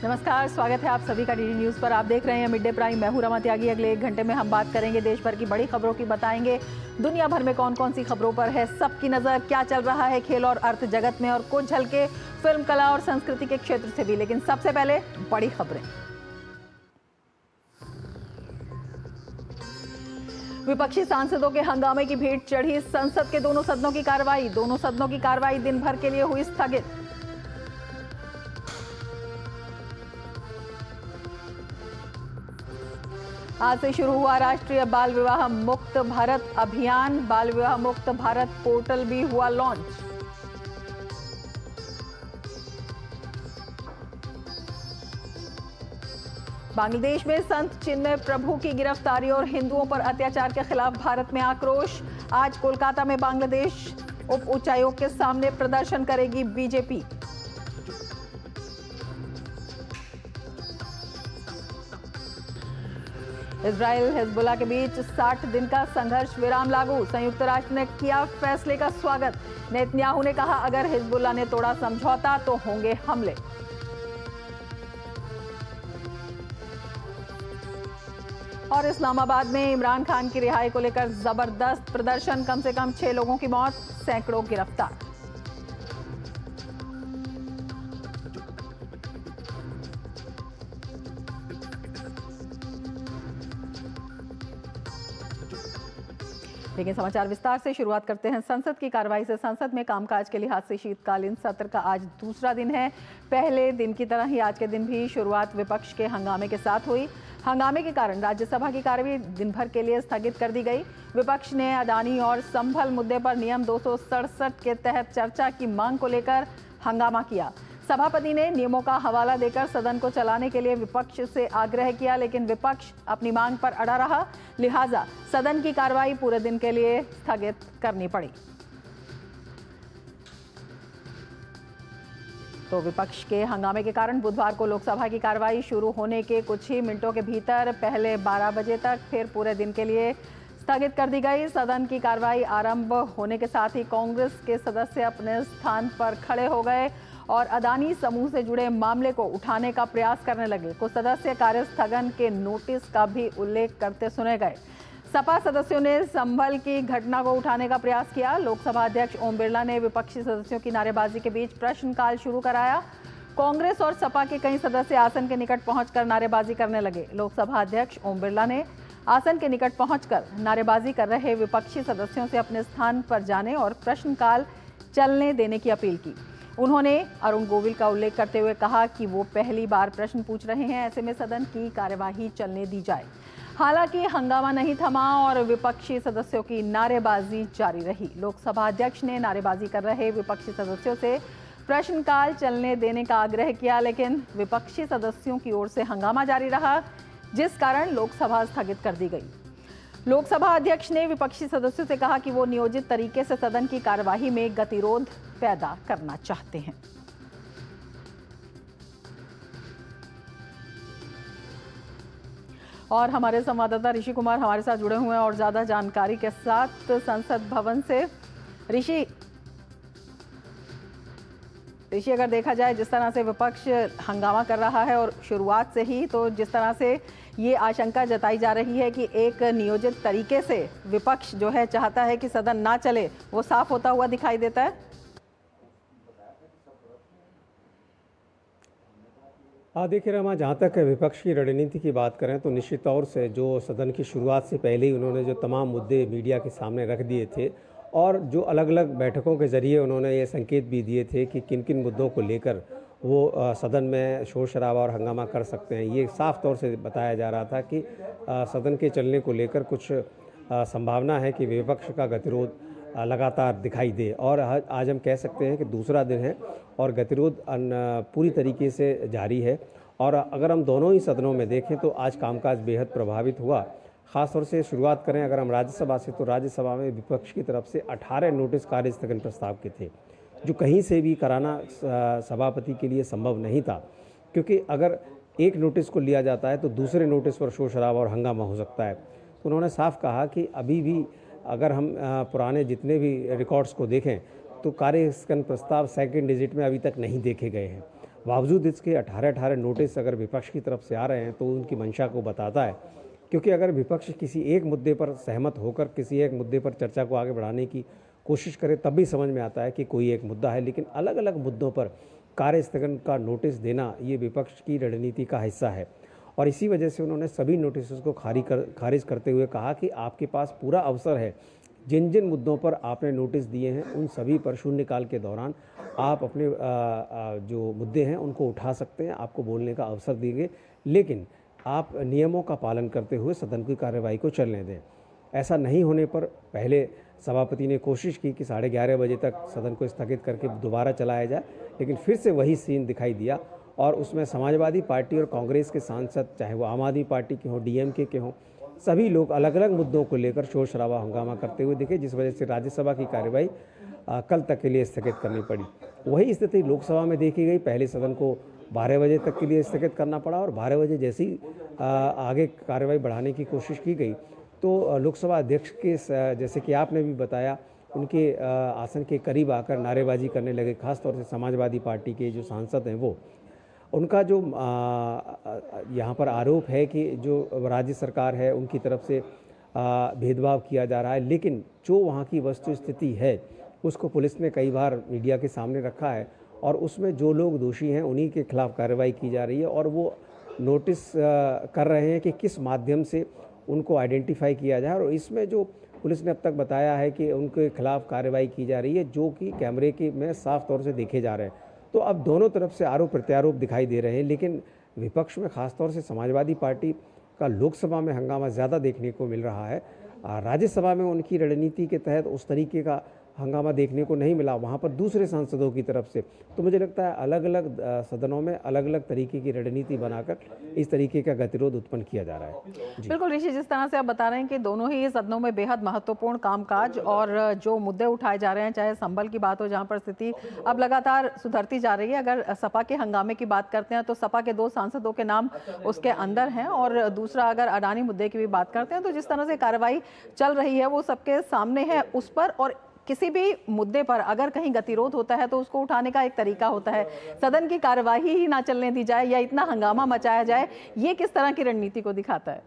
नमस्कार, स्वागत है आप सभी का डीडी न्यूज पर। आप देख रहे हैं मिड डे प्राइम। मैं हूं रमा त्यागी। अगले 1 घंटे में हम बात करेंगे देश भर की बड़ी खबरों की, बताएंगे दुनिया भर में कौन कौन सी खबरों पर है सबकी नजर, क्या चल रहा है खेल और अर्थ जगत में, और कुछ झलके फिल्म, कला और संस्कृति के क्षेत्र से भी। लेकिन सबसे पहले बड़ी खबरें। विपक्षी सांसदों के हंगामे की भीड़ चढ़ी संसद के दोनों सदनों की कार्रवाई। दोनों सदनों की कार्रवाई दिन भर के लिए हुई स्थगित। आज से शुरू हुआ राष्ट्रीय बाल विवाह मुक्त भारत अभियान। बाल विवाह मुक्त भारत पोर्टल भी हुआ लॉन्च। बांग्लादेश में संत चिन्मय प्रभु की गिरफ्तारी और हिंदुओं पर अत्याचार के खिलाफ भारत में आक्रोश। आज कोलकाता में बांग्लादेश उप उच्चायोग के सामने प्रदर्शन करेगी बीजेपी। इजराइल हिजबुल्लाह के बीच 60 दिन का संघर्ष विराम लागू। संयुक्त राष्ट्र ने किया फैसले का स्वागत। नेतन्याहू ने कहा, अगर हिजबुल्लाह ने तोड़ा समझौता तो होंगे हमले। और इस्लामाबाद में इमरान खान की रिहाई को लेकर जबरदस्त प्रदर्शन। कम से कम 6 लोगों की मौत, सैकड़ों गिरफ्तार। लेकिन समाचार विस्तार से शुरुआत करते हैं संसद की कार्रवाई से। संसद में कामकाज के लिहाज से शीतकालीन सत्र का आज दूसरा दिन है। पहले दिन की तरह ही आज के दिन भी शुरुआत विपक्ष के हंगामे के साथ हुई। हंगामे के कारण राज्यसभा की कार्यवाही दिन भर के लिए स्थगित कर दी गई। विपक्ष ने अदानी और संभल मुद्दे पर नियम 267 के तहत चर्चा की मांग को लेकर हंगामा किया। सभापति ने नियमों का हवाला देकर सदन को चलाने के लिए विपक्ष से आग्रह किया, लेकिन विपक्ष अपनी मांग पर अड़ा रहा। लिहाजा सदन की कार्रवाई पूरे दिन के लिए स्थगित करनी पड़ी। तो विपक्ष के हंगामे के कारण बुधवार को लोकसभा की कार्रवाई शुरू होने के कुछ ही मिनटों के भीतर पहले 12 बजे तक फिर पूरे दिन के लिए स्थगित कर दी गई। सदन की कार्रवाई आरंभ होने के साथ ही कांग्रेस के सदस्य अपने स्थान पर खड़े हो गए और अदानी समूह से जुड़े मामले को उठाने का प्रयास करने लगे। कुछ सदस्य कार्य स्थगन के नोटिस का भी उल्लेख करते सुने गए। सपा सदस्यों ने संभल की घटना को उठाने का प्रयास किया। लोकसभा अध्यक्ष ओम बिरला ने विपक्षी सदस्यों की नारेबाजी के बीच प्रश्नकाल शुरू कराया। कांग्रेस और सपा के कई सदस्य आसन के निकट पहुंचकर नारेबाजी करने लगे। लोकसभा अध्यक्ष ओम बिरला ने आसन के निकट पहुंचकर नारेबाजी कर रहे विपक्षी सदस्यों से अपने स्थान पर जाने और प्रश्नकाल चलने देने की अपील की। उन्होंने अरुण गोविल का उल्लेख करते हुए कहा कि वो पहली बार प्रश्न पूछ रहे हैं, ऐसे में सदन की कार्यवाही चलने दी जाए। हालांकि हंगामा नहीं थमा और विपक्षी सदस्यों की नारेबाजी जारी रही। लोकसभा अध्यक्ष ने नारेबाजी कर रहे विपक्षी सदस्यों से प्रश्नकाल चलने देने का आग्रह किया, लेकिन विपक्षी सदस्यों की ओर से हंगामा जारी रहा, जिस कारण लोकसभा स्थगित कर दी गई। लोकसभा अध्यक्ष ने विपक्षी सदस्यों से कहा कि वो नियोजित तरीके से सदन की कार्यवाही में गतिरोध पैदा करना चाहते हैं। और हमारे संवाददाता ऋषि कुमार हमारे साथ जुड़े हुए हैं और ज्यादा जानकारी के साथ संसद भवन से। ऋषि, अगर देखा जाए जिस तरह से विपक्ष हंगामा कर रहा है और शुरुआत से ही, तो जिस तरह से ये आशंका जताई जा रही है कि एक नियोजित तरीके से विपक्ष जो है चाहता है कि सदन ना चले, वो साफ होता हुआ दिखाई देता है। देखिए रमा, जहाँ तक विपक्ष की रणनीति की बात करें तो निश्चित तौर से जो सदन की शुरुआत से पहले ही उन्होंने जो तमाम मुद्दे मीडिया के सामने रख दिए थे और जो अलग अलग बैठकों के ज़रिए उन्होंने ये संकेत भी दिए थे कि किन किन मुद्दों को लेकर वो सदन में शोर शराबा और हंगामा कर सकते हैं। ये साफ तौर से बताया जा रहा था कि सदन के चलने को लेकर कुछ संभावना है कि विपक्ष का गतिरोध लगातार दिखाई दे। और आज हम कह सकते हैं कि दूसरा दिन है और गतिरोध पूरी तरीके से जारी है। और अगर हम दोनों ही सदनों में देखें तो आज कामकाज बेहद प्रभावित हुआ। ख़ास तौर से शुरुआत करें अगर हम राज्यसभा से, तो राज्यसभा में विपक्ष की तरफ से 18 नोटिस कार्य स्थगन प्रस्ताव के थे, जो कहीं से भी कराना सभापति के लिए संभव नहीं था, क्योंकि अगर एक नोटिस को लिया जाता है तो दूसरे नोटिस पर शोर शराबा और हंगामा हो सकता है। तो उन्होंने साफ कहा कि अभी भी अगर हम पुराने जितने भी रिकॉर्ड्स को देखें तो कार्य स्थगन प्रस्ताव सेकंड डिजिट में अभी तक नहीं देखे गए हैं। बावजूद इसके 18-18 नोटिस अगर विपक्ष की तरफ से आ रहे हैं तो उनकी मंशा को बताता है। क्योंकि अगर विपक्ष किसी एक मुद्दे पर सहमत होकर किसी एक मुद्दे पर चर्चा को आगे बढ़ाने की कोशिश करे तब भी समझ में आता है कि कोई एक मुद्दा है, लेकिन अलग अलग मुद्दों पर कार्य स्थगन का नोटिस देना ये विपक्ष की रणनीति का हिस्सा है। और इसी वजह से उन्होंने सभी नोटिस को खारिज करते हुए कहा कि आपके पास पूरा अवसर है, जिन जिन मुद्दों पर आपने नोटिस दिए हैं उन सभी पर शून्यकाल के दौरान आप अपने जो मुद्दे हैं उनको उठा सकते हैं, आपको बोलने का अवसर देंगे, लेकिन आप नियमों का पालन करते हुए सदन की कार्यवाही को चलने दें। ऐसा नहीं होने पर पहले सभापति ने कोशिश की कि 11:30 बजे तक सदन को स्थगित करके दोबारा चलाया जाए, लेकिन फिर से वही सीन दिखाई दिया और उसमें समाजवादी पार्टी और कांग्रेस के सांसद, चाहे वो आम आदमी पार्टी के हों, डीएमके के हों, सभी लोग अलग अलग मुद्दों को लेकर शोर शराबा हंगामा करते हुए दिखे, जिस वजह से राज्यसभा की कार्यवाही कल तक के लिए स्थगित करनी पड़ी। वही स्थिति लोकसभा में देखी गई। पहले सदन को 12 बजे तक के लिए स्थगित करना पड़ा और 12 बजे जैसे ही आगे कार्रवाई बढ़ाने की कोशिश की गई तो लोकसभा अध्यक्ष के जैसे कि आपने भी बताया, उनके आसन के करीब आकर नारेबाजी करने लगे। खासतौर से समाजवादी पार्टी के जो सांसद हैं वो, उनका जो यहाँ पर आरोप है कि जो राज्य सरकार है उनकी तरफ से भेदभाव किया जा रहा है, लेकिन जो वहाँ की वस्तु स्थिति है उसको पुलिस ने कई बार मीडिया के सामने रखा है और उसमें जो लोग दोषी हैं उन्हीं के खिलाफ कार्रवाई की जा रही है और वो नोटिस कर रहे हैं कि किस माध्यम से उनको आइडेंटिफाई किया जाए। और इसमें जो पुलिस ने अब तक बताया है कि उनके खिलाफ कार्रवाई की जा रही है जो कि कैमरे के में साफ तौर से देखे जा रहे हैं। तो अब दोनों तरफ से आरोप प्रत्यारोप दिखाई दे रहे हैं, लेकिन विपक्ष में खासतौर से समाजवादी पार्टी का लोकसभा में हंगामा ज़्यादा देखने को मिल रहा है। राज्यसभा में उनकी रणनीति के तहत उस तरीके का हंगामा देखने को नहीं मिला, वहाँ पर दूसरे सांसदों की तरफ से। तो मुझे लगता है अलग अलग सदनों में अलग अलग तरीके की रणनीति बनाकर इस तरीके का गतिरोध उत्पन्न किया जा रहा है। बिल्कुल ऋषि, जिस तरह से आप बता रहे हैं कि दोनों ही सदनों में बेहद महत्वपूर्ण कामकाज और जो मुद्दे उठाए जा रहे हैं, चाहे संभल की बात हो जहाँ पर स्थिति अब लगातार सुधरती जा रही है। अगर सपा के हंगामे की बात करते हैं तो सपा के 2 सांसदों के नाम उसके अंदर हैं और दूसरा अगर अडानी मुद्दे की भी बात करते हैं तो जिस तरह से कार्रवाई चल रही है वो सबके सामने है उस पर। और किसी भी मुद्दे पर अगर कहीं गतिरोध होता है तो उसको उठाने का एक तरीका होता है, सदन की कार्यवाही ही ना चलने दी जाए या इतना हंगामा मचाया जाए। ये किस तरह की रणनीति को दिखाता है?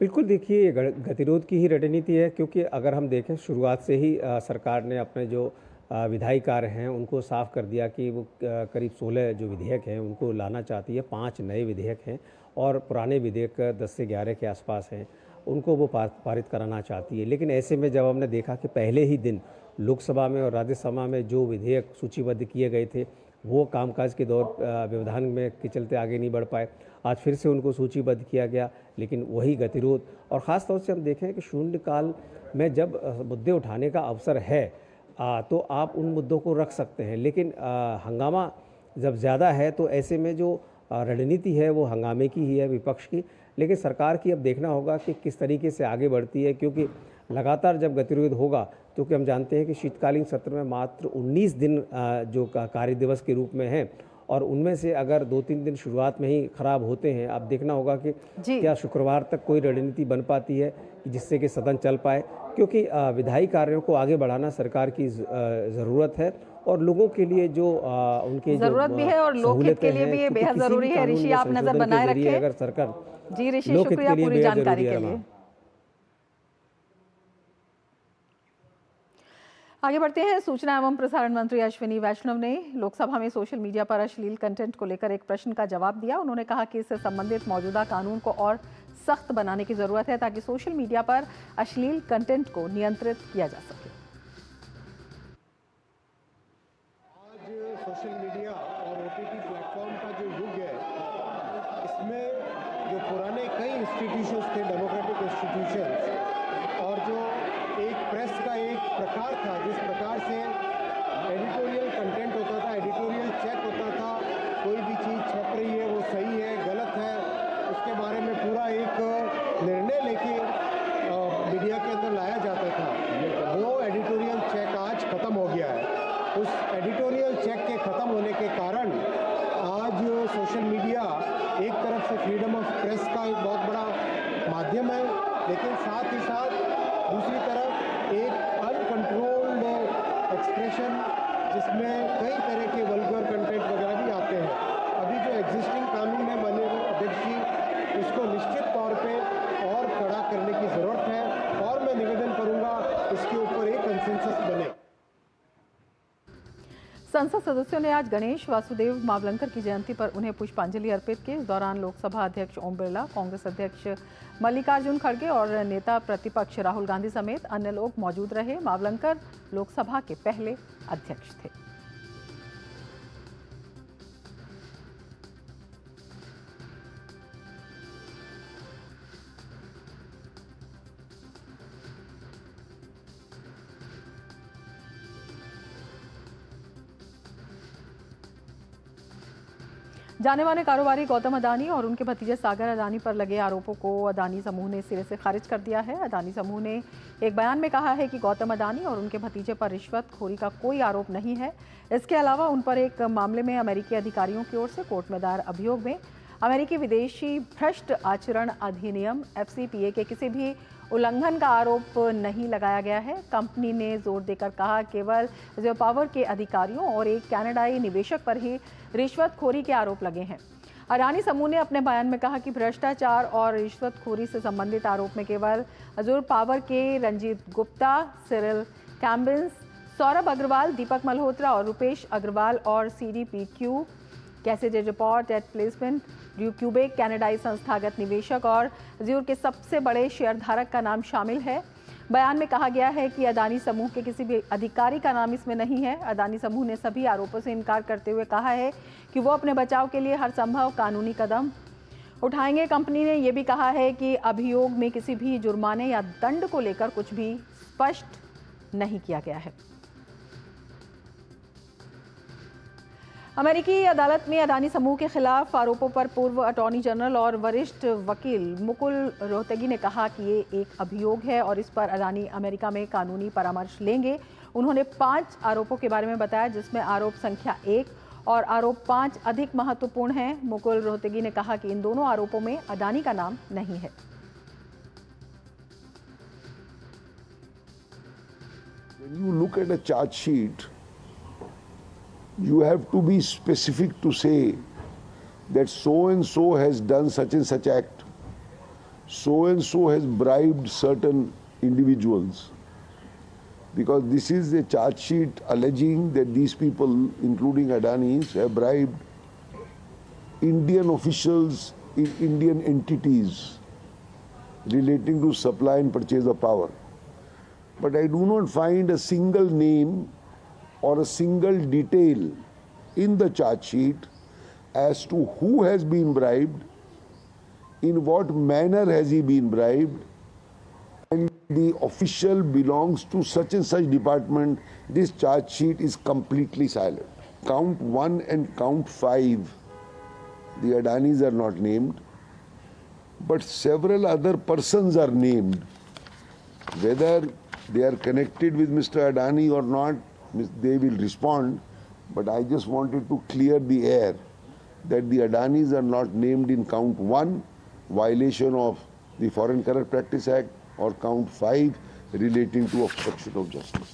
बिल्कुल, देखिए गतिरोध की ही रणनीति है, क्योंकि अगर हम देखें शुरुआत से ही सरकार ने अपने जो विधायी कार्य हैं उनको साफ कर दिया कि वो करीब 16 जो विधेयक हैं उनको लाना चाहती है। 5 नए विधेयक हैं और पुराने विधेयक 10 से 11 के आसपास हैं, उनको वो पारित कराना चाहती है। लेकिन ऐसे में जब हमने देखा कि पहले ही दिन लोकसभा में और राज्यसभा में जो विधेयक सूचीबद्ध किए गए थे वो कामकाज के दौर व्यवधान में के चलते आगे नहीं बढ़ पाए, आज फिर से उनको सूचीबद्ध किया गया, लेकिन वही गतिरोध। और ख़ास तौर से हम देखें कि शून्यकाल में जब मुद्दे उठाने का अवसर है तो आप उन मुद्दों को रख सकते हैं, लेकिन हंगामा जब ज़्यादा है तो ऐसे में जो रणनीति है वो हंगामे की ही है विपक्ष की। लेकिन सरकार की अब देखना होगा कि किस तरीके से आगे बढ़ती है, क्योंकि लगातार जब गतिरोध होगा, क्योंकि हम जानते हैं कि शीतकालीन सत्र में मात्र 19 दिन जो कार्य दिवस के रूप में हैं और उनमें से अगर 2-3 दिन शुरुआत में ही खराब होते हैं, अब देखना होगा कि क्या शुक्रवार तक कोई रणनीति बन पाती है जिससे कि सदन चल पाए, क्योंकि विधायी कार्यों को आगे बढ़ाना सरकार की ज़रूरत है और लोगों के लिए जो उनके ज़रूरत भी है और लोकहित के लिए भी ये बेहद ज़रूरी है। ऋषि, आप नज़र बनाए रखें। अगर सरकार जी ऋषि, शुक्रिया पूरी जानकारी के लिए। आगे बढ़ते हैं। सूचना एवं प्रसारण मंत्री अश्विनी वैष्णव ने लोकसभा में सोशल मीडिया पर अश्लील कंटेंट को लेकर एक प्रश्न का जवाब दिया। उन्होंने कहा कि इससे संबंधित मौजूदा कानून को और सख्त बनाने की जरूरत है ताकि सोशल मीडिया पर अश्लील कंटेंट को नियंत्रित किया जा सके। आज सोशल मीडिया और ओटीटी प्लेटफॉर्म का जो युग है, इसमें जो पुराने कई इंस्टीट्यूशंस थे, डेमोक्रेटिक इंस्टीट्यूशंस, और जो एक प्रेस का एक प्रकार था जिस प्रकार से एडिटोरियल कंटेंट होता था, एडिटोरियल चेक होता था, कोई भी चीज़ छप रही है वो सही है गलत है उसके बारे में पूरा एक निर्णय लेके मीडिया के अंदर लाया जाता था, वो एडिटोरियल चेक आज ख़त्म हो गया है। उस एडिटोरियल चेक के ख़त्म होने के कारण आज सोशल मीडिया एक तरफ से फ्रीडम ऑफ प्रेस का एक बहुत बड़ा माध्यम है, लेकिन साथ ही साथ दूसरी तरफ एक अनकंट्रोल्ड एक्सप्रेशन जिसमें कई तरह के वल्गर कंटेंट वगैरह भी आते हैं। अभी जो एग्जिस्टिंग कानून है माननीय अध्यक्ष जी, उसको निश्चित तौर पे और कड़ा करने की ज़रूरत है और मैं निवेदन करूंगा इसके ऊपर एक कंसेंसस बने। संसद सदस्यों ने आज गणेश वासुदेव मावलंकर की जयंती पर उन्हें पुष्पांजलि अर्पित की। इस दौरान लोकसभा अध्यक्ष ओम बिरला, कांग्रेस अध्यक्ष मल्लिकार्जुन खड़गे और नेता प्रतिपक्ष राहुल गांधी समेत अन्य लोग मौजूद रहे। मावलंकर लोकसभा के पहले अध्यक्ष थे। जाने माने कारोबारी गौतम अडानी और उनके भतीजे सागर अडानी पर लगे आरोपों को अडानी समूह ने सिरे से खारिज कर दिया है। अडानी समूह ने एक बयान में कहा है कि गौतम अडानी और उनके भतीजे पर रिश्वतखोरी का कोई आरोप नहीं है। इसके अलावा उन पर एक मामले में अमेरिकी अधिकारियों की ओर से कोर्ट में दायर अभियोग में अमेरिकी विदेशी भ्रष्ट आचरण अधिनियम FCPA के किसी भी उल्लंघन का आरोप नहीं लगाया गया है। कंपनी ने जोर देकर कहा केवल जियो पावर के अधिकारियों और एक कनाडाई निवेशक पर ही रिश्वतखोरी के आरोप लगे हैं। अडानी समूह ने अपने बयान में कहा कि भ्रष्टाचार और रिश्वतखोरी से संबंधित आरोप में केवल जियो पावर के रंजीत गुप्ता, सिरिल कैम्बिन्स, सौरभ अग्रवाल, दीपक मल्होत्रा और रुपेश अग्रवाल और CDPQ कैसे रिपोर्ट एट प्लेसमेंट क्यूबेक कनाडाई संस्थागत निवेशक और जियो के सबसे बड़े शेयरधारक का नाम शामिल है। बयान में कहा गया है कि अडानी समूह के किसी भी अधिकारी का नाम इसमें नहीं है। अडानी समूह ने सभी आरोपों से इनकार करते हुए कहा है कि वो अपने बचाव के लिए हर संभव कानूनी कदम उठाएंगे। कंपनी ने यह भी कहा है कि अभियोग में किसी भी जुर्माने या दंड को लेकर कुछ भी स्पष्ट नहीं किया गया है। अमेरिकी अदालत में अडानी समूह के खिलाफ आरोपों पर पूर्व अटॉर्नी जनरल और वरिष्ठ वकील मुकुल रोहतगी ने कहा कि ये एक अभियोग है और इस पर अडानी अमेरिका में कानूनी परामर्श लेंगे। उन्होंने 5 आरोपों के बारे में बताया, जिसमें आरोप संख्या 1 और आरोप 5 अधिक महत्वपूर्ण हैं। मुकुल रोहतगी ने कहा कि इन दोनों आरोपों में अडानी का नाम नहीं है। When you look at a charge sheet, you have to be specific to say that so and so has done such and such act, so and so has bribed certain individuals, because this is a charge sheet alleging that these people, including Adanis, have bribed Indian officials in Indian entities relating to supply and purchase of power. But I do not find a single name or a single detail in the charge sheet as to who has been bribed, in what manner has he been bribed, and the official belongs to such and such department. This charge sheet is completely silent. Count 1 and count 5, the Adanis are not named, but several other persons are named. Whether they are connected with Mr. Adani or not, they will respond, but I just wanted to clear the air that the Adanis are not named in count 1, violation of the Foreign Corrupt Practice Act, or count 5, relating to obstruction of justice.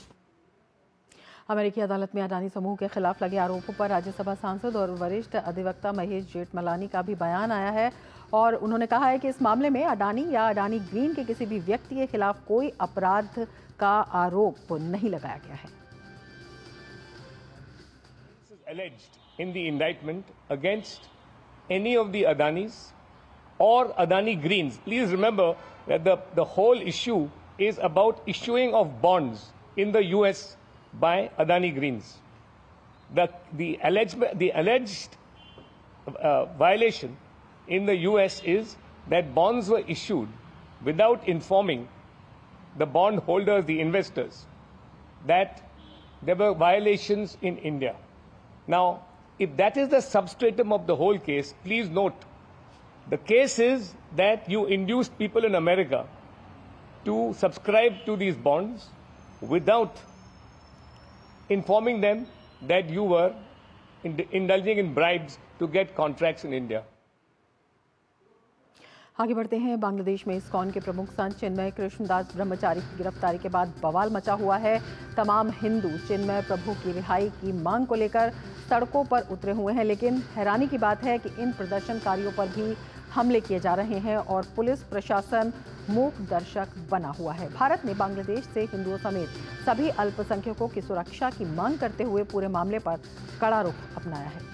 अमेरिकी अदालत में अडानी समूह के खिलाफ लगे आरोपों पर राज्यसभा सांसद और वरिष्ठ अधिवक्ता महेश जेठमलानी का भी बयान आया है और उन्होंने कहा है कि इस मामले में अडानी या अडानी ग्रीन के किसी भी व्यक्ति के खिलाफ कोई अपराध का आरोप नहीं लगाया गया है। Alleged in the indictment against any of the Adanis or Adani Greens. Please remember that the whole issue is about issuing of bonds in the US by Adani Greens. The alleged violation in the US is that bonds were issued without informing the bondholders, the investors, that there were violations in India. Now, if that is the substratum of the whole case, please note, the case is that you induced people in America to subscribe to these bonds without informing them that you were indulging in bribes to get contracts in India. आगे बढ़ते हैं। बांग्लादेश में ISKCON के प्रमुख संत चिन्मय कृष्णदास ब्रह्मचारी की गिरफ्तारी के बाद बवाल मचा हुआ है। तमाम हिंदू चिन्मय प्रभु की रिहाई की मांग को लेकर सड़कों पर उतरे हुए हैं, लेकिन हैरानी की बात है कि इन प्रदर्शनकारियों पर भी हमले किए जा रहे हैं और पुलिस प्रशासन मूक दर्शक बना हुआ है। भारत ने बांग्लादेश से हिंदुओं समेत सभी अल्पसंख्यकों की सुरक्षा की मांग करते हुए पूरे मामले पर कड़ा रुख अपनाया है।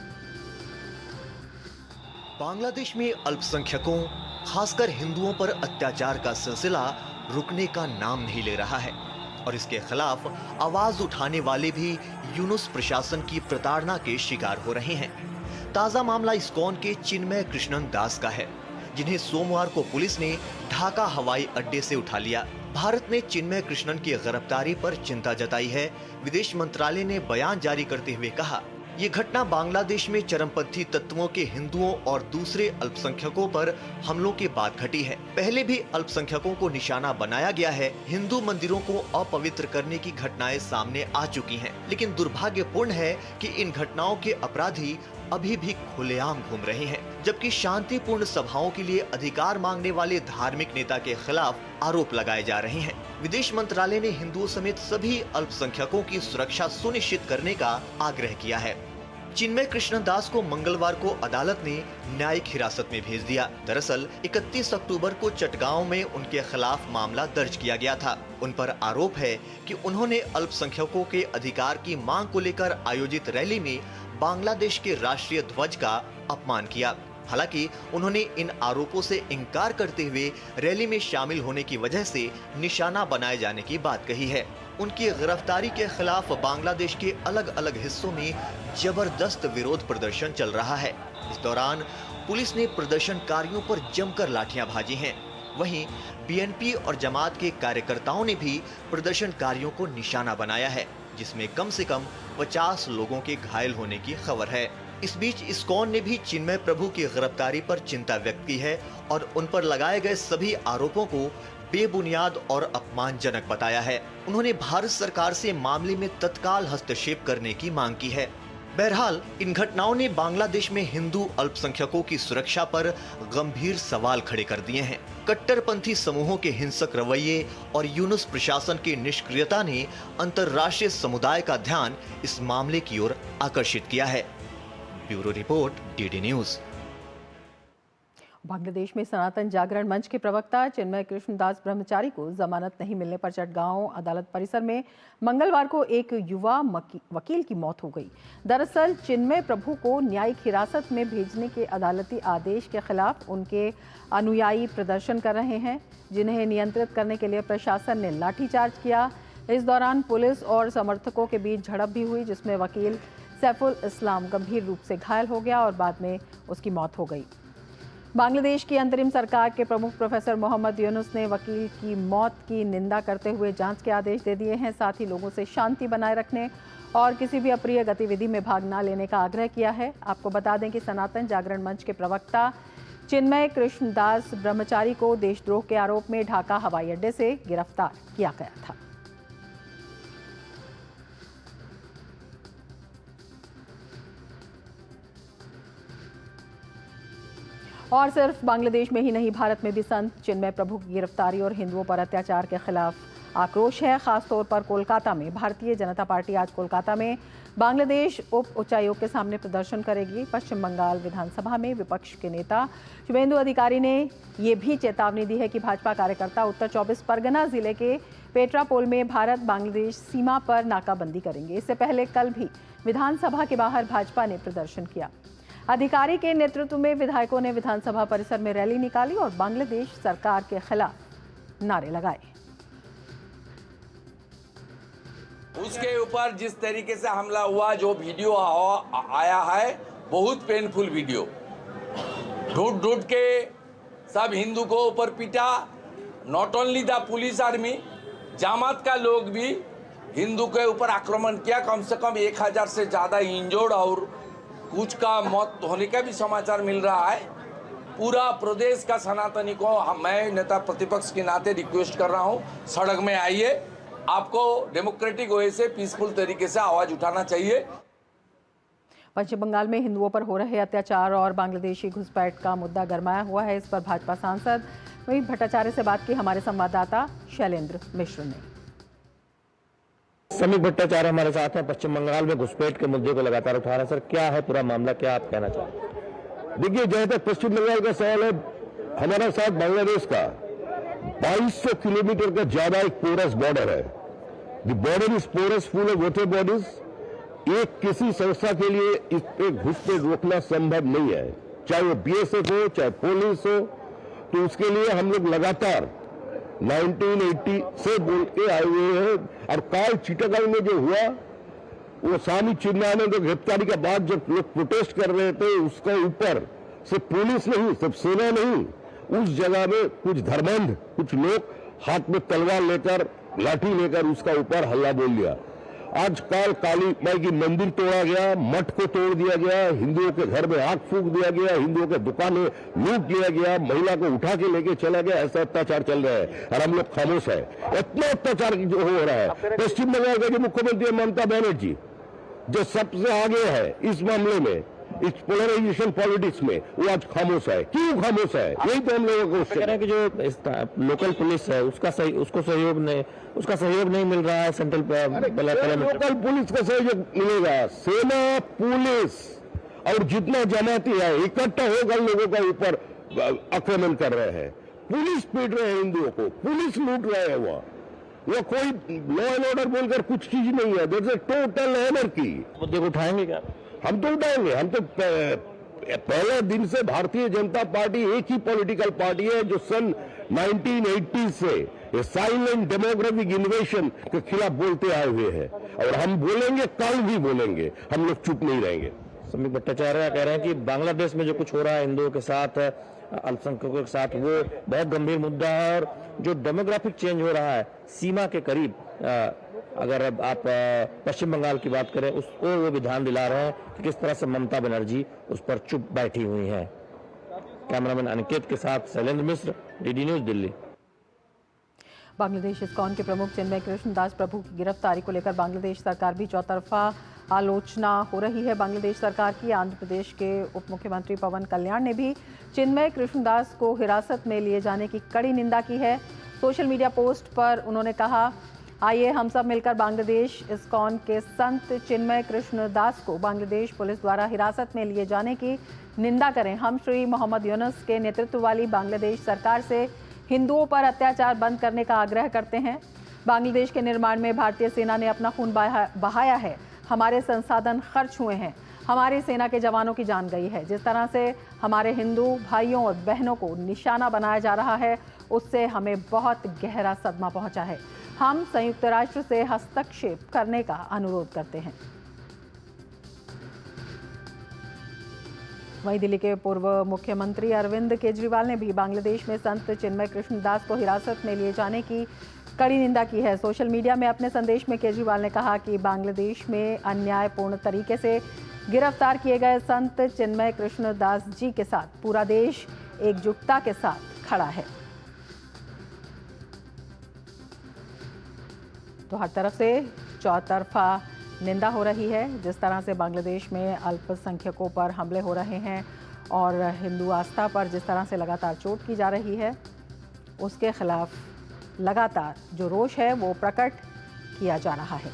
बांग्लादेश में अल्पसंख्यकों, खासकर हिंदुओं पर अत्याचार का सिलसिला रुकने का नाम नहीं ले रहा है और इसके खिलाफ आवाज उठाने वाले भी यूनुस प्रशासन की प्रताड़ना के शिकार हो रहे हैं। ताजा मामला इस्कॉन के चिन्मय कृष्णन दास का है, जिन्हें सोमवार को पुलिस ने ढाका हवाई अड्डे से उठा लिया। भारत ने चिन्मय कृष्णन की गिरफ्तारी पर चिंता जताई है। विदेश मंत्रालय ने बयान जारी करते हुए कहा, ये घटना बांग्लादेश में चरमपंथी तत्वों के हिंदुओं और दूसरे अल्पसंख्यकों पर हमलों के बाद घटी है। पहले भी अल्पसंख्यकों को निशाना बनाया गया है। हिंदू मंदिरों को अपवित्र करने की घटनाएं सामने आ चुकी हैं, लेकिन दुर्भाग्यपूर्ण है कि इन घटनाओं के अपराधी अभी भी खुलेआम घूम रहे हैं, जबकि शांतिपूर्ण सभाओं के लिए अधिकार मांगने वाले धार्मिक नेता के खिलाफ आरोप लगाए जा रहे हैं। विदेश मंत्रालय ने हिंदुओं समेत सभी अल्पसंख्यकों की सुरक्षा सुनिश्चित करने का आग्रह किया है। चिन्मय कृष्णदास को मंगलवार को अदालत ने न्यायिक हिरासत में भेज दिया। दरअसल 31 अक्टूबर को चटगांव में उनके खिलाफ मामला दर्ज किया गया था। उन पर आरोप है कि उन्होंने अल्पसंख्यकों के अधिकार की मांग को लेकर आयोजित रैली में बांग्लादेश के राष्ट्रीय ध्वज का अपमान किया। हालांकि उन्होंने इन आरोपों से इनकार करते हुए रैली में शामिल होने की वजह से निशाना बनाए जाने की बात कही है। उनकी गिरफ्तारी के खिलाफ बांग्लादेश के अलग अलग हिस्सों में जबरदस्त विरोध प्रदर्शन चल रहा है। इस दौरान पुलिस ने प्रदर्शनकारियों पर जमकर लाठियां भाजी हैं। वहीं बीएनपी और जमात के कार्यकर्ताओं ने भी प्रदर्शनकारियों को निशाना बनाया है, जिसमें कम से कम 50 लोगों के घायल होने की खबर है। इस बीच इस्कॉन ने भी चिन्मय प्रभु की गिरफ्तारी पर चिंता व्यक्त की है और उन पर लगाए गए सभी आरोपों को बेबुनियाद और अपमानजनक बताया है। उन्होंने भारत सरकार से मामले में तत्काल हस्तक्षेप करने की मांग की है। बहरहाल इन घटनाओं ने बांग्लादेश में हिंदू अल्पसंख्यकों की सुरक्षा पर गंभीर सवाल खड़े कर दिए हैं। कट्टरपंथी समूहों के हिंसक रवैये और यूनुस प्रशासन की निष्क्रियता ने अंतर्राष्ट्रीय समुदाय का ध्यान इस मामले की ओर आकर्षित किया है। Bureau report, DD news. Bangladesh में सनातन जागरण मंच के प्रवक्ता चिन्मय कृष्णदास ब्रह्मचारी को जमानत नहीं मिलने पर चटगांव अदालत परिसर में मंगलवार को एक युवा वकील की मौत हो गई। दरअसल चिन्मय प्रभु को न्यायिक हिरासत में भेजने के अदालती आदेश के खिलाफ उनके अनुयायी प्रदर्शन कर रहे हैं, जिन्हें नियंत्रित करने के लिए प्रशासन ने लाठीचार्ज किया। इस दौरान पुलिस और समर्थकों के बीच झड़प भी हुई, जिसमें वकील सैफुल इस्लाम गंभीर रूप से घायल हो गया और बाद में उसकी मौत हो गई। बांग्लादेश की अंतरिम सरकार के प्रमुख प्रोफेसर मोहम्मद यूनुस ने वकील की मौत की निंदा करते हुए जांच के आदेश दे दिए हैं। साथ ही लोगों से शांति बनाए रखने और किसी भी अप्रिय गतिविधि में भाग न लेने का आग्रह किया है। आपको बता दें कि सनातन जागरण मंच के प्रवक्ता चिन्मय कृष्णदास ब्रह्मचारी को देशद्रोह के आरोप में ढाका हवाई अड्डे से गिरफ्तार किया गया था। और सिर्फ बांग्लादेश में ही नहीं, भारत में भी संत चिन्मय प्रभु की गिरफ्तारी और हिंदुओं पर अत्याचार के खिलाफ आक्रोश है। खासतौर पर कोलकाता में भारतीय जनता पार्टी आज कोलकाता में बांग्लादेश उप उच्चायोग के सामने प्रदर्शन करेगी। पश्चिम बंगाल विधानसभा में विपक्ष के नेता शुभेंदु अधिकारी ने ये भी चेतावनी दी है कि भाजपा कार्यकर्ता उत्तर 24 परगना जिले के पेट्रापोल में भारत बांग्लादेश सीमा पर नाकाबंदी करेंगे। इससे पहले कल भी विधानसभा के बाहर भाजपा ने प्रदर्शन किया। अधिकारी के नेतृत्व में विधायकों ने विधानसभा परिसर में रैली निकाली और बांग्लादेश सरकार के खिलाफ नारे लगाए। उसके ऊपर जिस तरीके से हमला हुआ, जो वीडियो आया है, बहुत पेनफुल वीडियो। ढूंढ ढूंढ के सब हिंदू को ऊपर पीटा। Not only the police army, जमात का लोग भी हिंदू के ऊपर आक्रमण किया। कम से कम 1000 से ज़्यादा इंजर्ड और कुछ का मौत होने का भी समाचार मिल रहा है। पूरा प्रदेश का सनातनी को मैं नेता प्रतिपक्ष के नाते रिक्वेस्ट कर रहा हूं, सड़क में आइए। आपको डेमोक्रेटिक वे से पीसफुल तरीके से आवाज उठाना चाहिए। पश्चिम बंगाल में हिंदुओं पर हो रहे अत्याचार और बांग्लादेशी घुसपैठ का मुद्दा गरमाया हुआ है। इस पर भाजपा सांसद वहीं भट्टाचार्य से बात की हमारे संवाददाता शैलेंद्र मिश्र ने। समीक भट्टाचार्य हमारे साथ हैं। पश्चिम बंगाल में घुसपैठ के मुद्दे को लगातार उठा रहे हैं। सर, क्या है पूरा मामला, क्या आप कहना चाहते हैं? देखिए, जहां तक पश्चिम बंगाल का सवाल है, हमारा साथ बांग्लादेश का 2200 किलोमीटर का ज्यादा एक पोरस बॉर्डर है। The border is porous, full of water bodies. एक किसी संस्था के लिए इस पे घुसपैठ रोकना संभव नहीं है, चाहे वो बीएसएफ हो, चाहे पुलिस हो। तो उसके लिए हम लोग लगातार 1980 से बोल के आए हुए हैं। और काल चिटागांग में जो हुआ, वो स्वामी चिन्मयानंद को गिरफ्तारी के बाद जब लोग प्रोटेस्ट कर रहे थे, उसका ऊपर सिर्फ पुलिस नहीं, सिर्फ सेना नहीं, उस जगह में कुछ धर्मांध कुछ लोग हाथ में तलवार लेकर, लाठी लेकर उसका ऊपर हल्ला बोल दिया। आज काल काली माई की मंदिर तोड़ा गया, मठ को तोड़ दिया गया, हिंदुओं के घर में आग फूंक दिया गया, हिंदुओं के दुकानें लूट लिया गया, महिला को उठा के लेके चला गया। ऐसा अत्याचार चल रहा है और हम लोग खामोश है। इतना अत्याचार जो हो रहा है, पश्चिम बंगाल का जो मुख्यमंत्री ममता बनर्जी जो सबसे आगे है इस मामले में, इस पोलराइजेशन पॉलिटिक्स में, वो आज खामोश है। क्यों खामोश है? यही तो हम लोगों को कह रहे हैं कि जो लोकल पुलिस है उसका सहयोग नहीं मिल रहा है। सेंट्रल लोकल पुलिस का सहयोग मिलेगा। सेना, पुलिस और जितना जमाती है इकट्ठा होकर लोगों का ऊपर आक्रमण कर रहे हैं। पुलिस पीट रहे हैं हिंदुओं को, पुलिस लूट रहे हैं। वो कोई लॉ एंड ऑर्डर बोलकर कुछ चीज नहीं है। There is a total anarchy. मुद्दे को उठाएंगे क्या? हम तो उठाएंगे। हम तो पहले दिन से भारतीय जनता पार्टी एक ही पॉलिटिकल पार्टी है जो सन 1980 से साइलेंट डेमोग्राफिक इन्वेशन के खिलाफ बोलते आए हुए हैं, और हम बोलेंगे, कल भी बोलेंगे। हम लोग चुप नहीं रहेंगे। समीक भट्टाचार्य कह रहे हैं कि बांग्लादेश में जो कुछ हो रहा है हिंदुओं के साथ, अल्पसंख्यकों के साथ, वो बहुत गंभीर मुद्दा है। और जो डेमोग्राफिक चेंज हो रहा है सीमा के करीब, अगर आप पश्चिम बंगाल की बात करें, उसको वो भी ध्यान दिला रहे हैं कि किस तरह से ममता बनर्जी उस पर चुप बैठी हुई हैं। कैमरामैन अनिकेत के साथ शैलेंद्र मिश्र, डीडी न्यूज, दिल्ली। बांग्लादेश इस्कॉन के प्रमुख चिन्मय कृष्ण दास प्रभु की गिरफ्तारी को लेकर बांग्लादेश सरकार भी चौतरफा आलोचना हो रही है। बांग्लादेश सरकार की आंध्र प्रदेश के उप मुख्यमंत्री पवन कल्याण ने भी चिन्मय कृष्णदास को हिरासत में लिए जाने की कड़ी निंदा की है। सोशल मीडिया पोस्ट पर उन्होंने कहा, आइए हम सब मिलकर बांग्लादेश इस्कॉन के संत चिन्मय कृष्ण दास को बांग्लादेश पुलिस द्वारा हिरासत में लिए जाने की निंदा करें। हम श्री मोहम्मद यूनुस के नेतृत्व वाली बांग्लादेश सरकार से हिंदुओं पर अत्याचार बंद करने का आग्रह करते हैं। बांग्लादेश के निर्माण में भारतीय सेना ने अपना खून बहाया है, हमारे संसाधन खर्च हुए हैं, हमारी सेना के जवानों की जान गई है। जिस तरह से हमारे हिंदू भाइयों और बहनों को निशाना बनाया जा रहा है, उससे हमें बहुत गहरा सदमा पहुंचा है। हम संयुक्त राष्ट्र से हस्तक्षेप करने का अनुरोध करते हैं। वहीं दिल्ली के पूर्व मुख्यमंत्री अरविंद केजरीवाल ने भी बांग्लादेश में संत चिन्मय कृष्ण दास को हिरासत में लिए जाने की कड़ी निंदा की है। सोशल मीडिया में अपने संदेश में केजरीवाल ने कहा कि बांग्लादेश में अन्यायपूर्ण तरीके से गिरफ्तार किए गए संत चिन्मय कृष्ण दास जी के साथ पूरा देश एकजुटता के साथ खड़ा है। तो हर तरफ से चौतरफा निंदा हो रही है। जिस तरह से बांग्लादेश में अल्पसंख्यकों पर हमले हो रहे हैं और हिंदू आस्था पर जिस तरह से लगातार चोट की जा रही है, उसके खिलाफ लगातार जो रोष है वो प्रकट किया जा रहा है।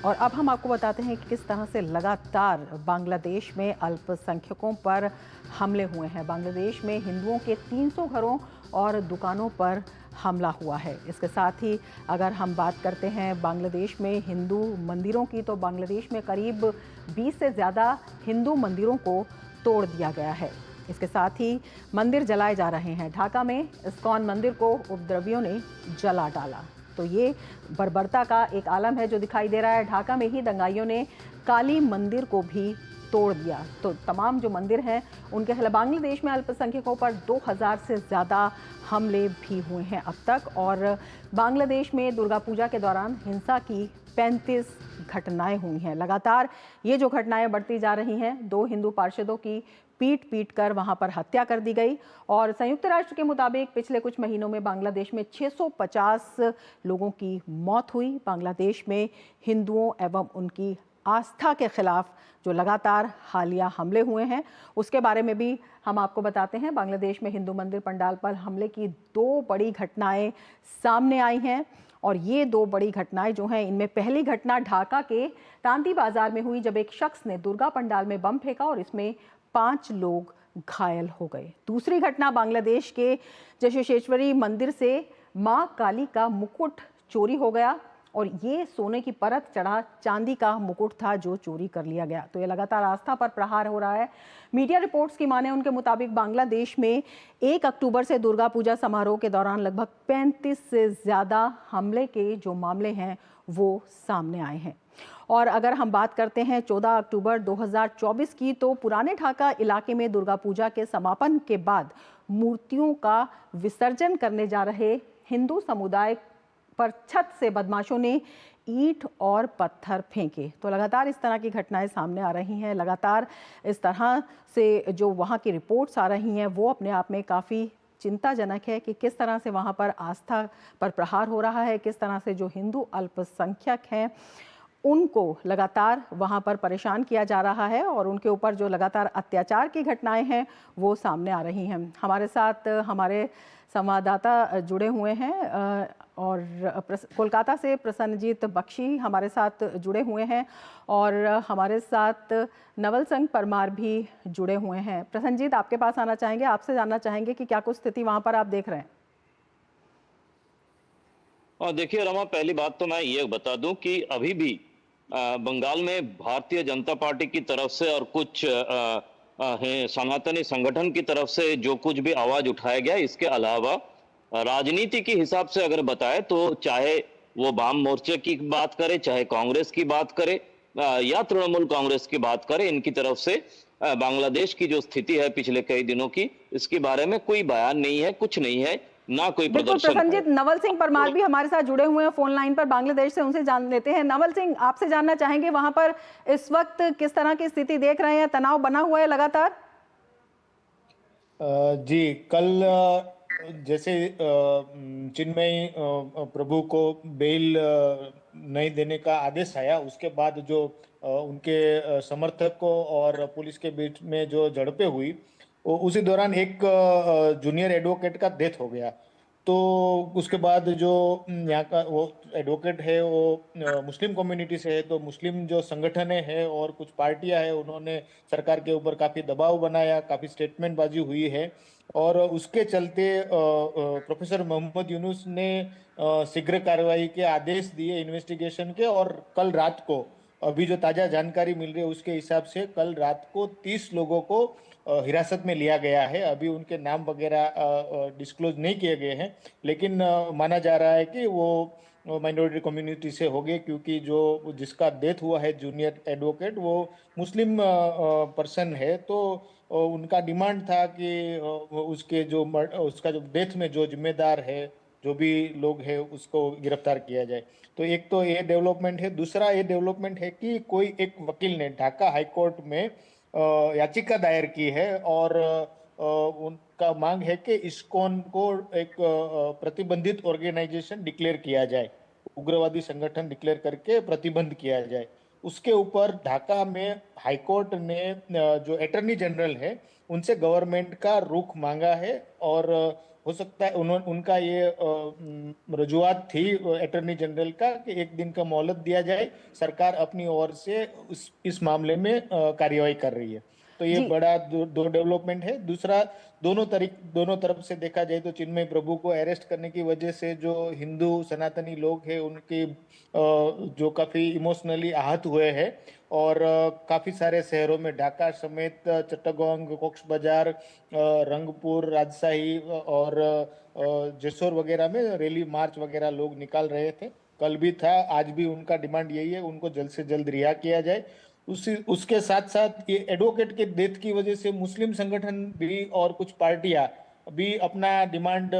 और अब हम आपको बताते हैं कि किस तरह से लगातार बांग्लादेश में अल्पसंख्यकों पर हमले हुए हैं। बांग्लादेश में हिंदुओं के 300 घरों और दुकानों पर हमला हुआ है। इसके साथ ही अगर हम बात करते हैं बांग्लादेश में हिंदू मंदिरों की, तो बांग्लादेश में करीब 20 से ज़्यादा हिंदू मंदिरों को तोड़ दिया गया है। इसके साथ ही मंदिर जलाए जा रहे हैं। ढाका में इस्कॉन मंदिर को उपद्रवियों ने जला डाला। तो ये बर्बरता का एक आलम है जो दिखाई दे रहा है। ढाका में ही दंगाइयों ने काली मंदिर को भी तोड़ दिया। तो तमाम जो मंदिर हैं उनके खिलाफ बांग्लादेश में अल्पसंख्यकों पर 2000 से ज़्यादा हमले भी हुए हैं अब तक। और बांग्लादेश में दुर्गा पूजा के दौरान हिंसा की 35 घटनाएं हुई हैं। लगातार ये जो घटनाएं बढ़ती जा रही हैं, 2 हिंदू पार्षदों की पीट कर वहां पर हत्या कर दी गई और संयुक्त राष्ट्र के मुताबिक पिछले कुछ महीनों में बांग्लादेश में 650 लोगों की मौत हुई। बांग्लादेश में हिंदुओं एवं उनकी आस्था के खिलाफ जो लगातार हालिया हमले हुए हैं, उसके बारे में भी हम आपको बताते हैं। बांग्लादेश में हिंदू मंदिर पंडाल पर हमले की 2 बड़ी घटनाएं सामने आई हैं और ये 2 बड़ी घटनाएं जो हैं, इनमें पहली घटना ढाका के तांती बाजार में हुई, जब एक शख्स ने दुर्गा पंडाल में बम फेंका और इसमें 5 लोग घायल हो गए। दूसरी घटना बांग्लादेश के जशेश्वरी मंदिर से मां काली का मुकुट चोरी हो गया और ये सोने की परत चढ़ा चांदी का मुकुट था जो चोरी कर लिया गया। तो ये लगातार आस्था पर प्रहार हो रहा है। मीडिया रिपोर्ट्स की माने उनके मुताबिक बांग्लादेश में 1 अक्टूबर से दुर्गा पूजा समारोह के दौरान लगभग 35 से ज़्यादा हमले के जो मामले हैं वो सामने आए हैं। और अगर हम बात करते हैं 14 अक्टूबर 2024 की, तो पुराने ढाका इलाके में दुर्गा पूजा के समापन के बाद मूर्तियों का विसर्जन करने जा रहे हिंदू समुदाय पर छत से बदमाशों ने ईंट और पत्थर फेंके। तो लगातार इस तरह की घटनाएं सामने आ रही हैं। लगातार इस तरह से जो वहाँ की रिपोर्ट्स आ रही हैं वो अपने आप में काफ़ी चिंताजनक है कि किस तरह से वहाँ पर आस्था पर प्रहार हो रहा है, किस तरह से जो हिंदू अल्पसंख्यक हैं उनको लगातार वहाँ पर परेशान किया जा रहा है और उनके ऊपर जो लगातार अत्याचार की घटनाएं हैं वो सामने आ रही हैं। हमारे साथ हमारे संवाददाता जुड़े हुए हैं और कोलकाता से प्रसन्नजीत बख्शी हमारे साथ जुड़े हुए हैं और हमारे साथ नवल सिंह परमार भी जुड़े हुए हैं। प्रसन्नजीत, आपके पास आना चाहेंगे, आपसे जानना चाहेंगे कि क्या कुछ स्थिति वहाँ पर आप देख रहे हैं? और देखिए रमा, पहली बात तो मैं ये बता दूं कि अभी भी बंगाल में भारतीय जनता पार्टी की तरफ से और कुछ सनातनी संगठन की तरफ से जो कुछ भी आवाज उठाया गया, इसके अलावा राजनीति के हिसाब से अगर बताए तो चाहे वो वाम मोर्चे की बात करे, चाहे कांग्रेस की बात करे या तृणमूल कांग्रेस की बात करे, इनकी तरफ से बांग्लादेश की जो स्थिति है पिछले कई दिनों की, इसके बारे में कोई बयान नहीं है, कुछ नहीं है, ना कोई प्रदर्शन। प्रसन्नजीत, नवल सिंह परमार भी हमारे साथ जुड़े हुए हैं फोन लाइन पर बांग्लादेश से, उनसे जान लेते हैं। नवल सिंह, आपसे जानना चाहेंगे वहां पर इस वक्त किस तरह की स्थिति देख रहे हैं? तनाव बना हुआ है लगातार? जी, कल जैसे चिन्मयी प्रभु को बेल नहीं देने का आदेश आया, उसके बाद जो उनके समर्थकों और पुलिस के बीच में जो झड़पें हुई, उसी दौरान एक जूनियर एडवोकेट का डेथ हो गया। तो उसके बाद जो यहाँ का वो एडवोकेट है वो मुस्लिम कम्युनिटी से है, तो मुस्लिम जो संगठन है और कुछ पार्टियां हैं, उन्होंने सरकार के ऊपर काफ़ी दबाव बनाया, काफ़ी स्टेटमेंटबाजी हुई है और उसके चलते प्रोफेसर मोहम्मद यूनुस ने शीघ्र कार्रवाई के आदेश दिए इन्वेस्टिगेशन के। और कल रात को, अभी जो ताज़ा जानकारी मिल रही है उसके हिसाब से, कल रात को 30 लोगों को हिरासत में लिया गया है। अभी उनके नाम वगैरह डिस्क्लोज नहीं किए गए हैं, लेकिन माना जा रहा है कि वो माइनॉरिटी कम्युनिटी से हो गए, क्योंकि जो जिसका डेथ हुआ है जूनियर एडवोकेट, वो मुस्लिम पर्सन है। तो उनका डिमांड था कि उसका जो डेथ में जो जिम्मेदार है, जो भी लोग हैं, उसको गिरफ्तार किया जाए। तो एक तो ये डेवलपमेंट है। दूसरा ये डेवलपमेंट है कि कोई एक वकील ने ढाका हाईकोर्ट में याचिका दायर की है और उनका मांग है कि इस्कॉन को एक प्रतिबंधित ऑर्गेनाइजेशन डिक्लेयर किया जाए, उग्रवादी संगठन डिक्लेयर करके प्रतिबंध किया जाए। उसके ऊपर ढाका में हाईकोर्ट ने जो अटॉर्नी जनरल है उनसे गवर्नमेंट का रुख मांगा है और हो सकता है उनका ये रजूआत थी अटॉर्नी जनरल का कि एक दिन का मोहलत दिया जाए। सरकार अपनी ओर से इस मामले में कार्रवाई कर रही है। तो ये बड़ा दो डेवलपमेंट है। दूसरा, दोनों तरफ से देखा जाए तो चिन्मय प्रभु को अरेस्ट करने की वजह से जो हिंदू सनातनी लोग हैं उनके जो काफ़ी इमोशनली आहत हुए हैं और काफ़ी सारे शहरों में, ढाका समेत चट्टगोंग, कॉक्स बाजार, रंगपुर, राजशाही और जेसोर वगैरह में रैली मार्च वगैरह लोग निकाल रहे थे। कल भी था, आज भी उनका डिमांड यही है, उनको जल्द से जल्द रिहा किया जाए। उसके साथ साथ ये एडवोकेट के डेथ की वजह से मुस्लिम संगठन भी और कुछ पार्टियां भी अपना डिमांड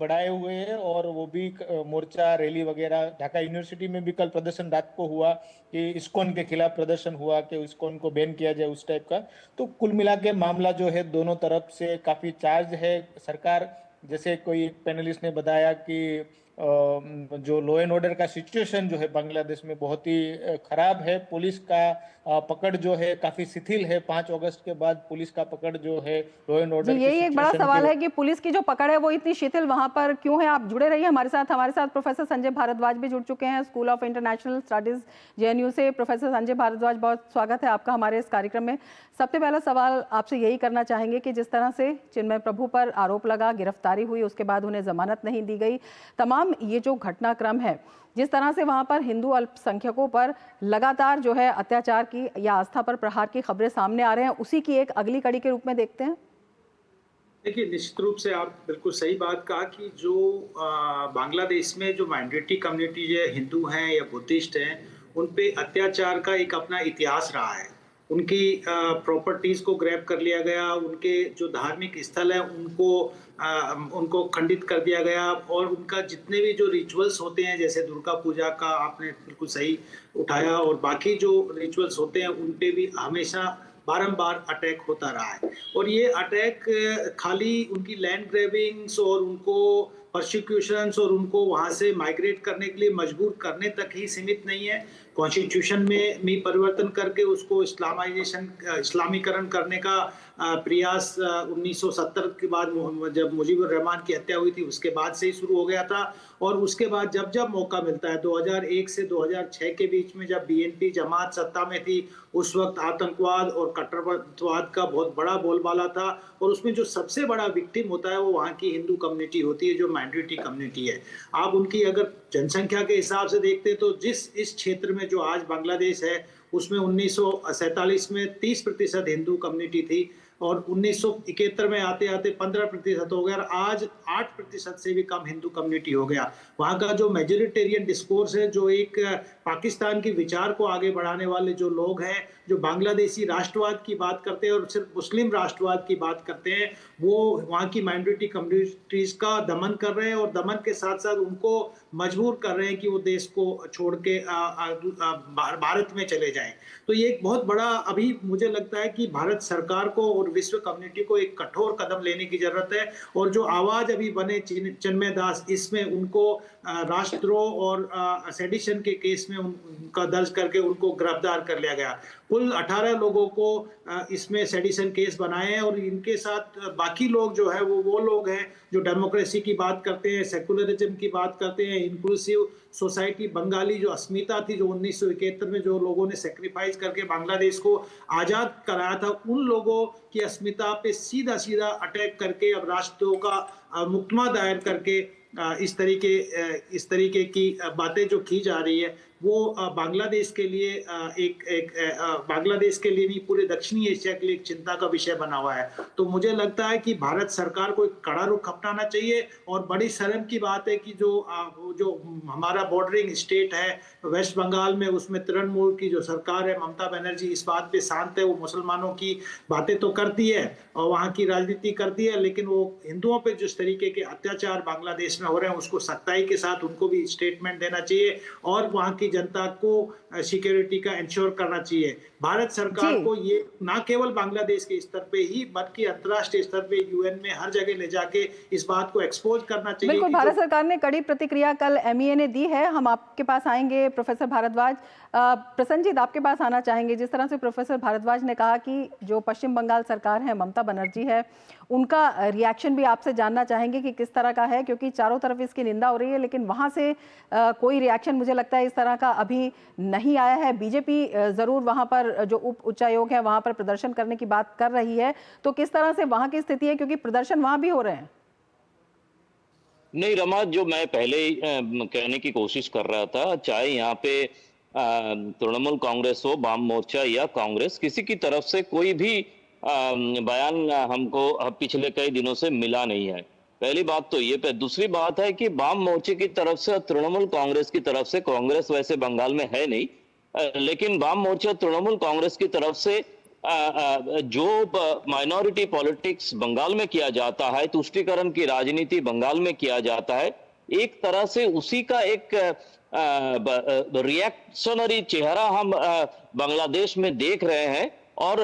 बढ़ाए हुए हैं और वो भी मोर्चा रैली वगैरह, ढाका यूनिवर्सिटी में भी कल प्रदर्शन रात को हुआ कि इस्कॉन के खिलाफ प्रदर्शन हुआ कि इस्कॉन को बैन किया जाए, उस टाइप का। तो कुल मिला के मामला जो है दोनों तरफ से काफी चार्ज है। सरकार, जैसे कोई पैनलिस्ट ने बताया कि जो लॉ एंड ऑर्डर का सिचुएशन जो है बांग्लादेश में बहुत ही खराब है। पुलिस का पकड़ जो है काफी शिथिल है। 5 अगस्त के बाद पुलिस का पकड़ जो है लॉ एंड ऑर्डर की यही एक बड़ा सिचुएशन सवाल है कि पुलिस की जो पकड़ है वो इतनी शिथिल वहां पर क्यों है। आप जुड़े रहिए हमारे साथ प्रोफेसर संजय भारद्वाज भी जुड़ चुके हैं school of international studies JNU से। प्रोफेसर संजय भारद्वाज, बहुत स्वागत है आपका हमारे इस कार्यक्रम में। सबसे पहला सवाल आपसे यही करना चाहेंगे कि जिस तरह से चिन्मय प्रभु पर आरोप लगा, गिरफ्तारी हुई, उसके बाद उन्हें जमानत नहीं दी गई, तमाम ये जो घटनाक्रम है, जिस तरह से वहां पर हिंदू अल्पसंख्यकों पर लगातार जो है अत्याचार की या आस्था पर प्रहार की खबरें सामने आ रहे हैं, उसी की एक अगली कड़ी के रूप में देखते हैं। देखिए, निश्चित रूप से आप बिल्कुल सही बात कहा कि जो बांग्लादेश में जो माइनॉरिटी कम्युनिटी है, हिंदू हैं या बुद्धिस्ट हैं, उन पे अत्याचार का एक अपना इतिहास रहा है। उनकी प्रॉपर्टीज को ग्रैब कर लिया गया, उनके जो धार्मिक स्थल है उनको खंडित कर दिया गया, और उनका जितने भी जो रिचुअल्स होते हैं, जैसे दुर्गा पूजा का आपने बिल्कुल सही उठाया, और बाकी जो रिचुअल्स होते हैं उन पे भी हमेशा बारंबार अटैक होता रहा है। और ये अटैक खाली उनकी लैंड ग्रैबिंग्स और उनको परसिक्यूशंस और उनको वहां से माइग्रेट करने के लिए मजबूर करने तक ही सीमित नहीं है। कॉन्स्टिट्यूशन में भी परिवर्तन करके उसको इस्लामीकरण करने का प्रयास 1970 के बाद जब मुजीबुर रहमान की हत्या हुई थी उसके बाद से ही शुरू हो गया था। और उसके बाद जब जब मौका मिलता है, 2001 से 2006 के बीच में जब बीएनपी जमात सत्ता में थी, उस वक्त आतंकवाद और कट्टरवाद का बहुत बड़ा बोलबाला था, और उसमें जो सबसे बड़ा विक्टिम होता है वो वहाँ की हिंदू कम्युनिटी होती है, जो माइनॉरिटी कम्युनिटी है। आप उनकी अगर जनसंख्या के हिसाब से देखते तो इस क्षेत्र में जो आज बांग्लादेश है उसमें 1947 में 30% हिंदू कम्युनिटी थी, और 1971 में आते आते 15% हो गया, और आज 8% से भी कम हिंदू कम्युनिटी हो गया। वहाँ का जो मेजोरिटेरियन डिस्कोर्स है, जो एक पाकिस्तान के विचार को आगे बढ़ाने वाले जो लोग हैं, जो बांग्लादेशी राष्ट्रवाद की बात करते हैं और सिर्फ मुस्लिम राष्ट्रवाद की बात करते हैं, वो वहाँ की माइनॉरिटी कम्युनिटीज का दमन कर रहे हैं, और दमन के साथ साथ उनको मजबूर कर रहे हैं कि वो देश को छोड़ के भारत में चले जाएं। तो ये एक बहुत बड़ा, अभी मुझे लगता है कि भारत सरकार को और विश्व कम्युनिटी को एक कठोर कदम लेने की जरूरत है। और जो आवाज अभी बने चिन्मय दास, इसमें उनको राष्ट्रद्रोह और सेडिशन के केस में उनका दर्ज करके उनको गिरफ्तार कर लिया गया। कुल 18 लोगों को इसमें सेडिशन केस बनाए हैं, और इनके साथ बाकी लोग जो है वो लोग हैं जो डेमोक्रेसी की बात करते हैं, सेकुलरिज्म की बात करते हैं, इंक्लूसिव सोसाइटी, बंगाली जो अस्मिता थी, जो 1971 में जो लोगों ने सेक्रीफाइस करके बांग्लादेश को आज़ाद कराया था, उन लोगों की अस्मिता पे सीधा सीधा अटैक करके अब राष्ट्रों का मुकदमा दायर करके इस तरीके की बातें जो की जा रही है, वो बांग्लादेश के लिए बांग्लादेश के लिए नहीं, पूरे दक्षिणी एशिया के लिए एक चिंता का विषय बना हुआ है। तो मुझे लगता है कि भारत सरकार को एक कड़ा रुख अपनाना चाहिए। और बड़ी शर्म की बात है कि जो हमारा बॉर्डरिंग स्टेट है वेस्ट बंगाल में, उसमें तृणमूल की जो सरकार है, ममता बनर्जी, इस बात पे शांत है। वो मुसलमानों की बातें तो करती है और वहाँ की राजनीति करती है, लेकिन वो हिंदुओं पे जिस तरीके के अत्याचार बांग्लादेश में हो रहे हैं उसको सख्ताई के साथ उनको भी स्टेटमेंट देना चाहिए, और वहाँ की जनता को सिक्योरिटी का इंश्योर करना चाहिए। भारत सरकार को ये ना केवल बांग्लादेश के स्तर पे ही बल्कि अंतर्राष्ट्रीय स्तर पे यूएन में हर जगह ले जाके इस बात को एक्सपोज करना चाहिए। बिल्कुल, भारत सरकार ने कड़ी प्रतिक्रिया कल एमईए ने दी है। हम आपके पास आएंगे प्रोफेसर भारद्वाज। प्रसन्नजीत, आपके पास आना चाहेंगे। जिस तरह से प्रोफेसर भारद्वाज ने कहा कि जो पश्चिम बंगाल सरकार है, ममता बनर्जी है, उनका रिएक्शन भी आपसे जानना चाहेंगे कि किस तरह का है, क्योंकि चारों तरफ इसकी निंदा हो रही है, लेकिन वहां से कोई रिएक्शन मुझे लगता है इस तरह का अभी नहीं आया है। बीजेपी जरूर वहां पर जो उप उच्चायोग है वहां पर प्रदर्शन करने की बात कर रही है, तो किस तरह से वहां की स्थिति है, क्योंकि प्रदर्शन वहां भी हो रहे हैं? नहीं रमा, जो मैं पहले ही कहने की कोशिश कर रहा था, चाहे यहाँ पे तृणमूल कांग्रेस हो, वाम मोर्चा या कांग्रेस, किसी की तरफ से कोई भी बयान हमको पिछले कई दिनों से मिला नहीं है। पहली बात तो ये पे। दूसरी बात है कि वाम मोर्चे की तरफ से और तृणमूल कांग्रेस की तरफ से, कांग्रेस वैसे बंगाल में है नहीं, लेकिन वाम मोर्चा तृणमूल कांग्रेस की तरफ से जो माइनॉरिटी पॉलिटिक्स बंगाल में किया जाता है, तुष्टीकरण की राजनीति बंगाल में किया जाता है, एक तरह से उसी का एक रिएक्शनरी चेहरा हम बांग्लादेश में देख रहे हैं। और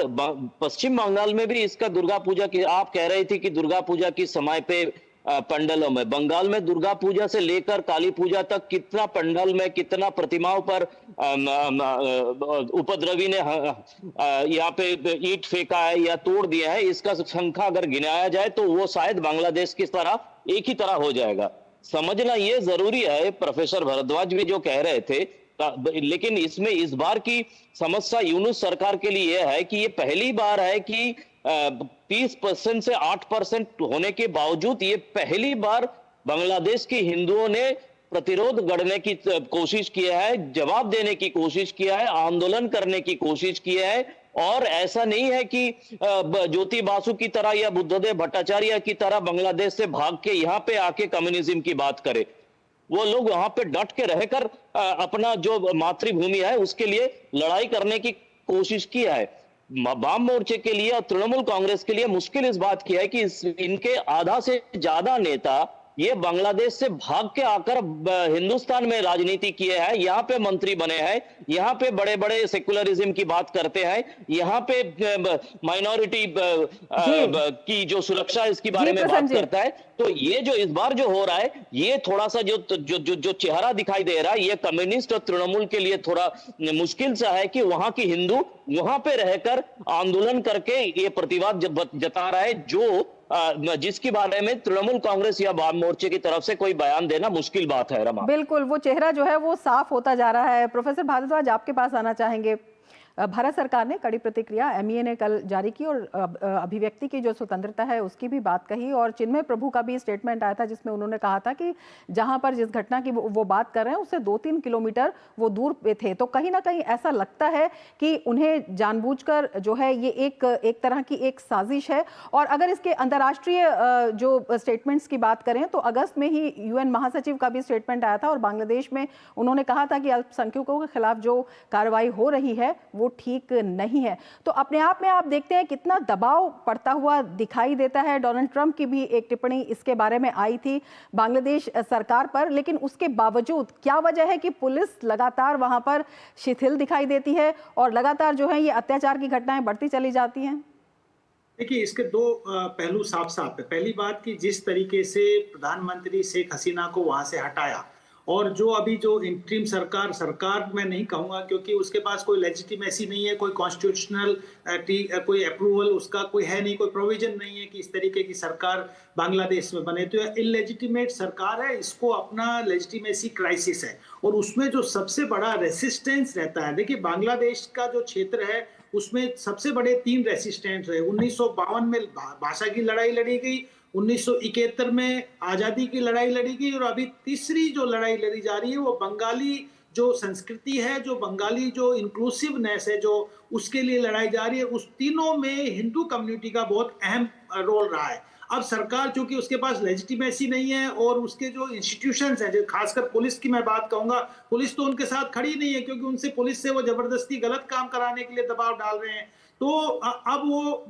पश्चिम बंगाल में भी इसका दुर्गा पूजा की, आप कह रही थी कि दुर्गा पूजा की समय पे पंडालों में, बंगाल में दुर्गा पूजा से लेकर काली पूजा तक कितना पंडाल में, कितना प्रतिमाओं पर उपद्रवी ने यहाँ पे ईंट फेंका है या तोड़ दिया है, इसका संख्या अगर गिनाया जाए तो वो शायद बांग्लादेश की तरह एक ही तरह हो जाएगा। समझना ये जरूरी है, प्रोफेसर भारद्वाज भी जो कह रहे थे, लेकिन इसमें इस बार की समस्या यूनुस सरकार के लिए है कि ये पहली बार है कि 30% से 8% होने के बावजूद ये पहली बार बांग्लादेश के हिंदुओं ने प्रतिरोध गढ़ने की कोशिश किया है, जवाब देने की कोशिश किया है, आंदोलन करने की कोशिश किया है। और ऐसा नहीं है कि ज्योति बासु की तरह या बुद्धदेव भट्टाचार्य की तरह बांग्लादेश से भाग के यहाँ पे आके कम्युनिज्म की बात करे। वो लोग वहां पे डट के रहकर अपना जो मातृभूमि है उसके लिए लड़ाई करने की कोशिश किया है। वाम मोर्चे के लिए और तृणमूल कांग्रेस के लिए मुश्किल इस बात की है कि इनके आधा से ज्यादा नेता ये बांग्लादेश से भाग के आकर हिंदुस्तान में राजनीति किए हैं, यहाँ पे मंत्री बने हैं, यहाँ पे बड़े बड़े सेकुलरिज्म की बात करते हैं, यहाँ पे माइनॉरिटी की जो सुरक्षा इसके बारे में बात करता है। तो ये जो इस बार जो हो रहा है, ये थोड़ा सा जो चेहरा दिखाई दे रहा है, ये कम्युनिस्ट और तृणमूल के लिए थोड़ा मुश्किल सा है कि वहां की हिंदू वहां पे रहकर आंदोलन करके ये प्रतिवाद जता रहा है, जो जिसके बारे में तृणमूल कांग्रेस या वाम मोर्चे की तरफ से कोई बयान देना मुश्किल बात है। रमा, बिल्कुल, वो चेहरा जो है वो साफ होता जा रहा है। प्रोफेसर भारद्वाज, आपके पास आना चाहेंगे। भारत सरकार ने कड़ी प्रतिक्रिया एमईए ने कल जारी की और अभिव्यक्ति की जो स्वतंत्रता है उसकी भी बात कही, और चिन्मय प्रभु का भी स्टेटमेंट आया था जिसमें उन्होंने कहा था कि जहां पर जिस घटना की वो बात कर रहे हैं उससे 2-3 किलोमीटर वो दूर पे थे। तो कहीं ना कहीं ऐसा लगता है कि उन्हें जानबूझकर जो है ये एक तरह की एक साजिश है। और अगर इसके अंतर्राष्ट्रीय जो स्टेटमेंट्स की बात करें तो अगस्त में ही UN महासचिव का भी स्टेटमेंट आया था और बांग्लादेश में उन्होंने कहा था कि अल्पसंख्यकों के खिलाफ जो कार्रवाई हो रही है वो ठीक नहीं है। तो अपने आप में आप देखते हैं कितना दबाव पड़ता हुआ दिखाई देता है। डोनाल्ड ट्रंप की भी एक टिप्पणी इसके बारे में आई थी बांग्लादेश सरकार पर, लेकिन उसके बावजूद क्या वजह है कि पुलिस लगातार वहां पर शिथिल दिखाई देती है और लगातार जो है ये अत्याचार की घटनाएं बढ़ती चली जाती हैं? देखिए, इसके दो पहलू साफ साफ है। पहली बात कि जिस तरीके से प्रधानमंत्री शेख हसीना को वहां से हटाया, और जो अभी जो इंटरिम सरकार मैं नहीं कहूंगा क्योंकि उसके पास कोई लेजिटिमेसी नहीं है, कोई कॉन्स्टिट्यूशनल कोई अप्रूवल उसका कोई है नहीं, कोई प्रोविजन नहीं है कि इस तरीके की सरकार बांग्लादेश में बने। तो इलेजिटिमेट सरकार है, इसको अपना लेजिटिमेसी क्राइसिस है और उसमें जो सबसे बड़ा रेसिस्टेंस रहता है। देखिए, बांग्लादेश का जो क्षेत्र है उसमें सबसे बड़े 3 रेसिस्टेंस है। 1952 में भाषा की लड़ाई लड़ी गई, 1971 में आज़ादी की लड़ाई लड़ी गई, और अभी तीसरी जो लड़ाई लड़ी जा रही है वो बंगाली जो संस्कृति है, जो बंगाली जो इंक्लूसिवनेस है, जो उसके लिए लड़ाई जा रही है। उस तीनों में हिंदू कम्युनिटी का बहुत अहम रोल रहा है। अब सरकार चूंकि उसके पास लेजिटिमेसी नहीं है और उसके जो इंस्टीट्यूशंस हैं, खासकर पुलिस की मैं बात कहूंगा, पुलिस तो उनके साथ खड़ी नहीं है क्योंकि उनसे पुलिस से वो जबरदस्ती गलत काम कराने के लिए दबाव डाल रहे हैं। तो अब वो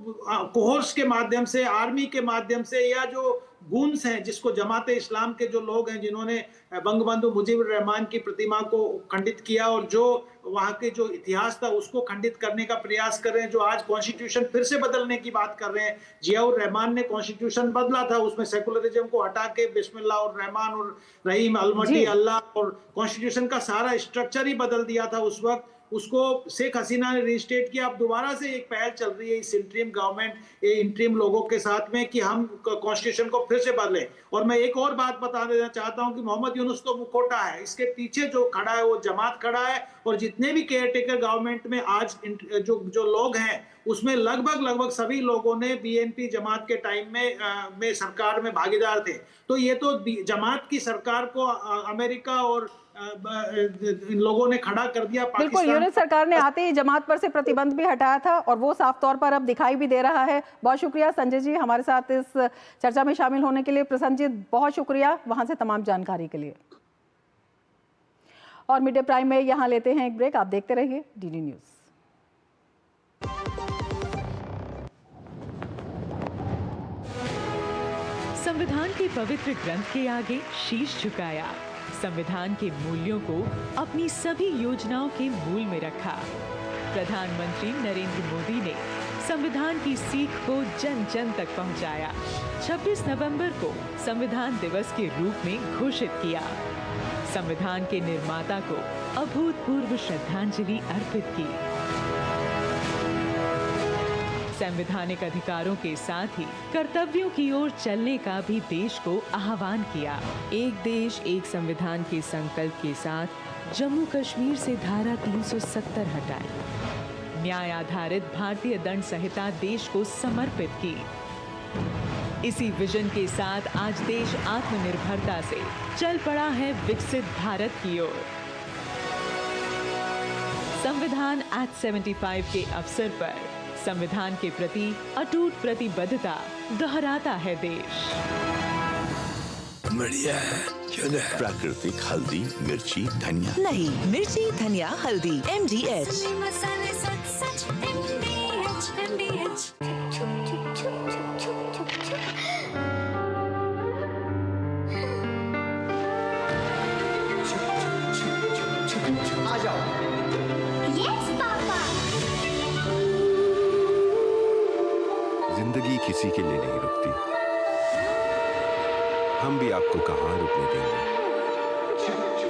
कोहर्स के माध्यम से, आर्मी के माध्यम से, या जो गूंस हैं जिसको जमाते इस्लाम के जो लोग हैं जिन्होंने बंगबंधु मुजीबुर रहमान की प्रतिमा को खंडित किया और जो वहाँ के जो इतिहास था उसको खंडित करने का प्रयास कर रहे हैं, जो आज कॉन्स्टिट्यूशन फिर से बदलने की बात कर रहे हैं। जियाउर रहमान ने कॉन्स्टिट्यूशन बदला था, उसमें सेकुलरिज्म को हटा के बिस्मिल्लाह और रहमान और रहीम अलमटी अल्लाह और कॉन्स्टिट्यूशन का सारा स्ट्रक्चर ही बदल दिया था उस वक्त। उसको शेख हसीना ने रिस्टेट किया। अब दोबारा से एक पहल चल रही है इस इंटरिम गवर्नमेंट, ये इंटरिम लोगों के साथ में कि हम कॉन्स्टिट्यूशन को फिर से बदलें। और मैं एक और बात बता देना चाहता हूं कि मोहम्मद यूनुस तो मुखौटा है, इसके पीछे जो खड़ा है वो जमात खड़ा है, और जितने भी केयर टेकर गवर्नमेंट में आज जो लोग हैं उसमें लगभग सभी लोगों ने बीएनपी जमात के टाइम में सरकार में भागीदार थे। तो ये तो जमात की सरकार को अमेरिका और इन लोगों ने खड़ा कर दिया। बिल्कुल, यूनिट सरकार ने आते ही जमात पर से प्रतिबंध भी हटाया था और वो साफ तौर पर अब दिखाई भी दे रहा है। बहुत शुक्रिया संजय जी हमारे साथ इस चर्चा में शामिल होने के लिए। प्रसन्नजीत, बहुत शुक्रिया वहां से तमाम जानकारी के लिए। और मिड डे प्राइम में यहाँ लेते हैं एक ब्रेक, आप देखते रहिए DD न्यूज। संविधान के पवित्र ग्रंथ के आगे शीश झुकाया, संविधान के मूल्यों को अपनी सभी योजनाओं के मूल में रखा। प्रधानमंत्री नरेंद्र मोदी ने संविधान की सीख को जन जन तक पहुंचाया। 26 नवंबर को संविधान दिवस के रूप में घोषित किया। संविधान के निर्माता को अभूतपूर्व श्रद्धांजलि अर्पित की। संवैधानिक अधिकारों के साथ ही कर्तव्यों की ओर चलने का भी देश को आह्वान किया। एक देश एक संविधान के संकल्प के साथ जम्मू कश्मीर से धारा 370 हटाई। न्याय आधारित भारतीय दंड संहिता देश को समर्पित की। इसी विजन के साथ आज देश आत्मनिर्भरता से चल पड़ा है विकसित भारत की ओर। संविधान एक्ट 75 के अवसर पर संविधान के प्रति अटूट प्रतिबद्धता दोहराता है देश। बढ़िया है, प्राकृतिक हल्दी, मिर्ची, धनिया। नहीं, मिर्ची, धनिया, हल्दी, MDH। आ जाओ। Yes papa. जिंदगी किसी के लिए नहीं रुकती, हम भी आपको कहाँ रुकने देंगे।